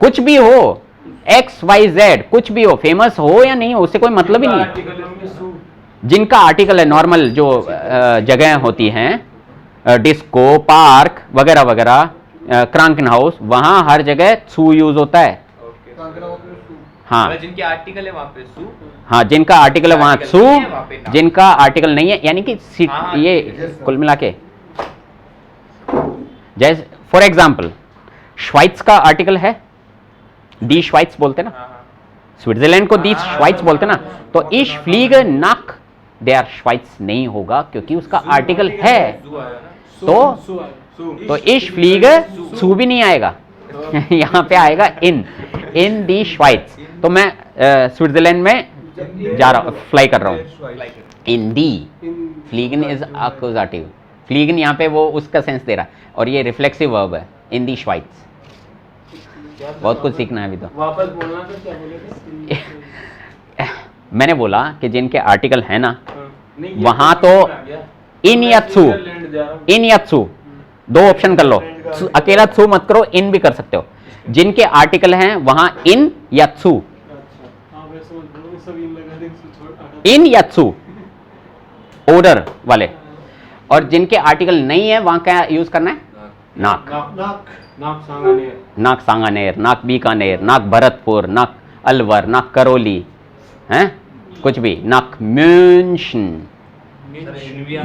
कुछ भी हो, XYZ कुछ भी हो, फेमस हो या नहीं हो, उससे कोई मतलब ही नहीं है। जिनका आर्टिकल है, नॉर्मल जो जगह होती हैं, डिस्को, पार्क वगैरह वगैरह, क्रांकन हाउस, वहां हर जगह सू यूज होता है। हाँ, जिनके आर्टिकल है वहाँ पे सू। हाँ, जिनका आर्टिकल है वहां सू, जिनका आर्टिकल नहीं है, यानी कि ये कुल मिला के, जैसे फॉर एग्जाम्पल श्वाइट्स का आर्टिकल है, दी श्वाइट्स बोलते ना, स्विट्जरलैंड को दी श्वाइट्स बोलते ना, तो इश फ्लीग नाक देयर श्वाइट्स नहीं होगा क्योंकि उसका आर्टिकल है। तो इश फ्लीग सू भी नहीं आएगा यहां पे आएगा इन दी श्वाइट्स। तो मैं स्विट्जरलैंड में जा रहा हूं, फ्लाई कर रहा हूं। इन दी फ्लीगन इज अक्यूजेटिव। फ्लीगन यहाँ पे वो उसका सेंस दे रहा है, और ये रिफ्लेक्सिव वर्ब है, इन दी श्वाइट्स। बहुत कुछ सीखना है अभी तो। वापस बोलना तो क्या बोले थे? मैंने बोला कि जिनके आर्टिकल है ना, वहां तो इन या थ्रू, इन या थ्रू, दो ऑप्शन कर लो। अकेला थ्रू मत करो, इन भी कर सकते हो। जिनके आर्टिकल हैं वहां इन या थ्रू, इन या थ्रू ऑर्डर वाले। और जिनके आर्टिकल नहीं है वहां क्या यूज करना है? नाक। नाक सांगानेर, नाक बीकानेर, नाक भरतपुर, नाक अलवर, नाक करौली, हैं कुछ भी, नाक म्यूनशन,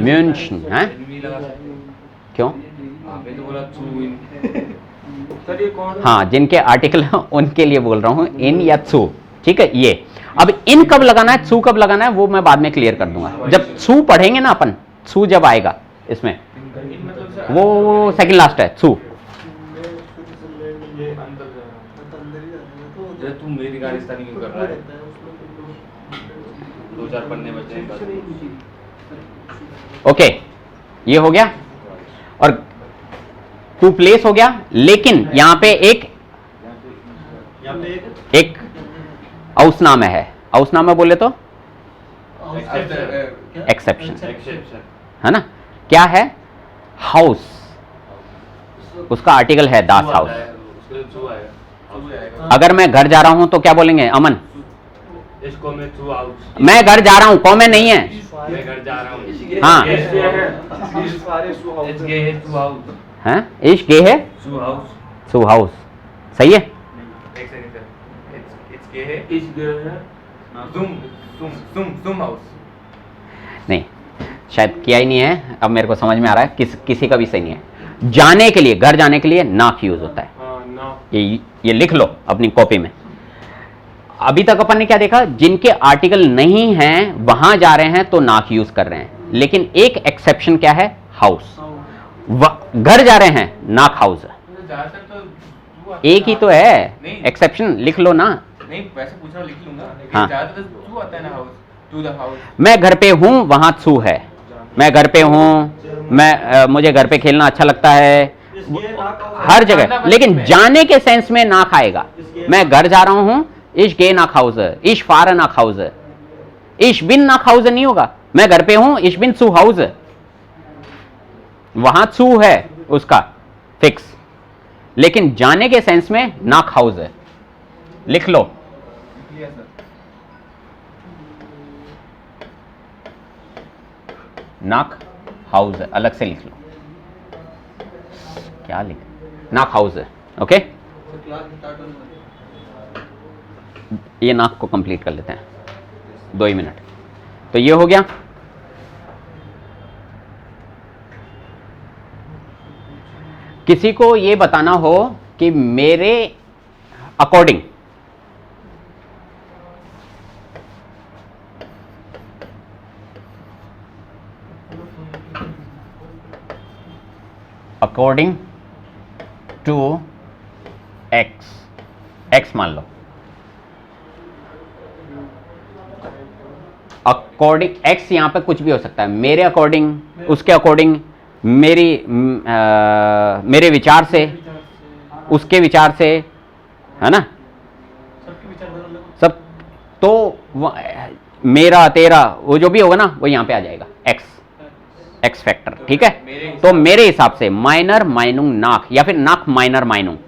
म्यूनशन, हैं क्यों? हाँ, जिनके आर्टिकल हैं उनके लिए बोल रहा हूं, इन या थ्रू। ठीक है, ये अब इन कब लगाना है, थ्रू कब लगाना है, वो मैं बाद में क्लियर कर दूंगा। जब थ्रू पढ़ेंगे ना अपन, थ्रू जब आएगा इसमें, वो सेकंड लास्ट है थ्रू। जैसे तू मेरी गालिस्तानी क्यों कर रहा है? 2-4 पन्ने बचे हैं बस। ओके, ये हो गया और टू प्लेस हो गया, लेकिन यहां पे एक औसनामा है। औसनामा बोले तो एक्सेप्शन, है ना? क्या है? हाउस, उसका आर्टिकल है दास हाउस। अगर मैं घर जा रहा हूं तो क्या बोलेंगे? अमन, इसको मैं थ्रू हाउस, मैं घर जा रहा हूं, कॉमे नहीं है। मैं घर जा रहा हूँ। हाँ। इट्स गे है थ्रू हाउस, हैं? इश गे है थ्रू हाउस। सु हाउस, सही है। एक सेकंड सर, इट्स गे है इस गे है तुम हाउस। नहीं, शायद किया ही नहीं है। अब मेरे को समझ में आ रहा है, किसी का भी सही नहीं है। जाने के लिए, घर जाने के लिए नाक यूज होता है। ये लिख लो अपनी कॉपी में। अभी तक अपन ने क्या देखा? जिनके आर्टिकल नहीं हैं वहां जा रहे हैं तो नाक यूज कर रहे हैं, लेकिन एक एक्सेप्शन क्या है? हाउस। घर जा रहे हैं, नाक हाउस। ज्यादातर तो एक ही तो है नहीं। एक्सेप्शन, लिख लो ना। नहीं, वैसे पूछ रहा हूँ, लिख लूंगा, लेकिन हाँ। ज्यादातर तू आता है ना, हाउस टू द हाउस। मैं घर पे हूं, वहां थ्रू है। मैं घर पे हूं, मुझे घर पे खेलना अच्छा लगता है, हर जगह। लेकिन जाने के सेंस में नाक आएगा। मैं घर जा रहा हूं, इश गे नाक हाउस, इश फार नाक हाउस, इश बिन नाक हाउस नहीं होगा। मैं घर पे हूं, इश बिन सू हाउस, वहां सू है उसका फिक्स, लेकिन जाने के सेंस में नाक हाउस है। लिख लो। लिया सर। नाक हाउस है, अलग से लिख लो। क्या लिख? नाक हाउस है। ओके, क्लास स्टार्ट होने वाली है। ये नाक को कंप्लीट कर लेते हैं 2 ही मिनट। तो ये हो गया। किसी को ये बताना हो कि मेरे अकॉर्डिंग अकॉर्डिंग टू एक्स मान लो। अकॉर्डिंग एक्स, यहां पे कुछ भी हो सकता है। मेरे अकॉर्डिंग, उसके अकॉर्डिंग, मेरे विचार से, उसके विचार से, है ना? सब तो मेरा तेरा वो जो भी होगा ना, वो यहां पे आ जाएगा। एक्स फैक्टर, ठीक है? तो मेरे हिसाब से माइनर माइनुंग नाक, या फिर नाक माइनर माइनुंग।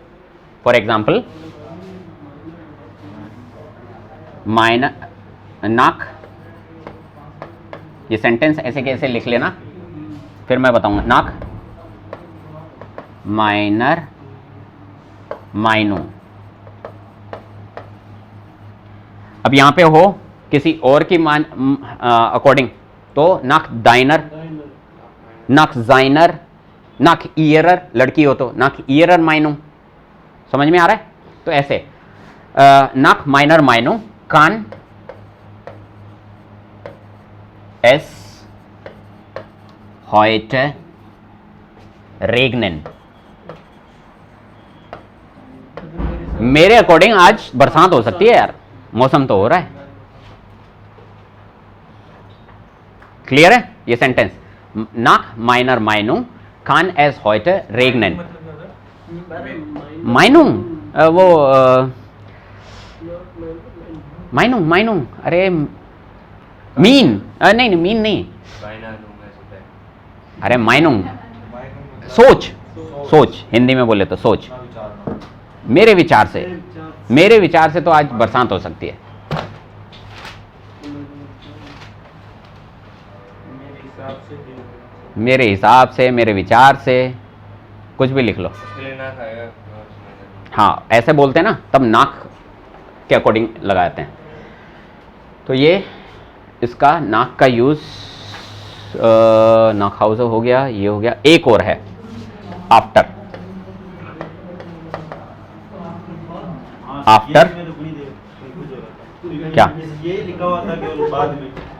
फॉर एग्जाम्पल, माइनर नाक, ये सेंटेंस ऐसे कैसे लिख लेना, फिर मैं बताऊंगा। नाक माइनर माइनू। अब यहां पे हो किसी और की अकॉर्डिंग, तो नाक दाइनर, नाक जाइनर, नाक ईयरर, लड़की हो तो नाक ईयरर माइनू। समझ में आ रहा है? तो ऐसे नाक माइनर माइनू, कान एस heute regnen। मेरे अकॉर्डिंग आज बरसात हो सकती है यार, मौसम तो हो रहा है। क्लियर है ये सेंटेंस? नाक माइनर माइनू, कान एस heute regnen। माइनू वो माइनू, अरे मीन, नहीं मीन नहीं, अरे माइनुंग, सोच हिंदी में बोले तो सोच। मेरे विचार से तो आज बरसात हो सकती है। मेरे हिसाब से, मेरे विचार से, कुछ भी लिख लो। हाँ, ऐसे बोलते हैं ना, तब नाक के अकॉर्डिंग लगाते हैं। तो ये इसका नाक का यूज, नाक हाउस हो गया, ये हो गया। एक और है आफ्टर। आफ्टर क्या? ये लिखा हुआ था केवल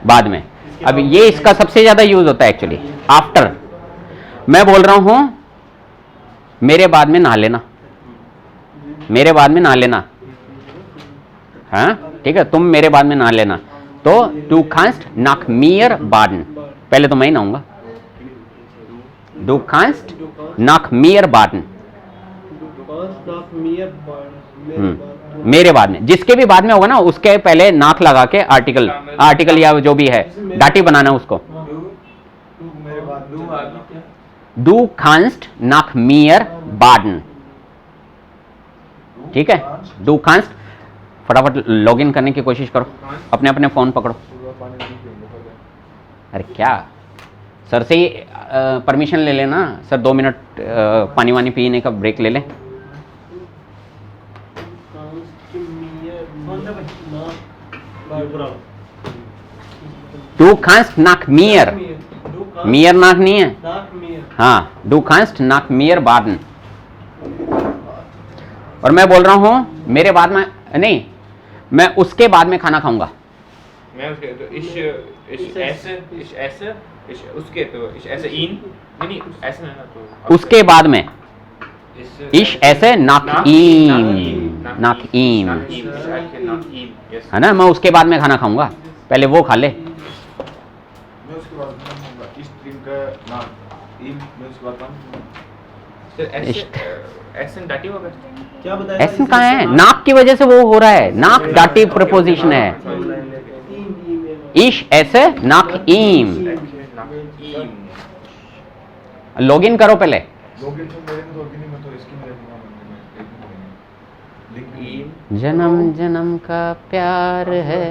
बाद में। अब ये इसका सबसे ज्यादा यूज होता है एक्चुअली। आफ्टर, मैं बोल रहा हूं मेरे बाद में नहा लेना, मेरे बाद में ना लेना, हाँ ठीक है, तुम मेरे बाद में ना लेना। तो du kannst nach mir baden, पहले तो मैं ही नहाऊंगा। du kannst nach mir baden, मेरे बाद में, जिसके भी बाद में होगा ना उसके पहले नाक लगा के आर्टिकल या जो भी है डाटी बनाना उसको। du kannst nach mir baden, ठीक है। du kannst, फटाफट लॉगिन करने की कोशिश करो, अपने अपने फोन पकड़ो। अरे क्या सर से ही परमिशन ले लेना, सर 2 मिनट पानी वानी पीने का ब्रेक ले लें। Du kannst nach mir, mir nach नहीं है, हाँ du kannst nach mir baden। और मैं बोल रहा हूँ मेरे बाद में नहीं, मैं उसके बाद में खाना खाऊंगा। मैं उसके तो ich esse उसके तो ich esse ihn नहीं ऐसे ना तो उसके बाद में ich esse nach ihm, nach ihm, है ना, मैं उसके बाद में खाना खाऊंगा, पहले वो खा ले। मैं उसके बाद खाऊंगा इस क्रीम का नाम इन, मैं उसके बाद एसन डाटी होगा। क्या बताया? ऐसा कहाँ है, नाक की वजह से वो हो रहा है, नाक डाटी प्रपोजिशन है। ich esse nach ihm, login करो पहले। लॉगिन तो मेरे में तो अभी नहीं, मैं तो इसकी में रहूंगा लिंक जन्म जन्म का प्यार है।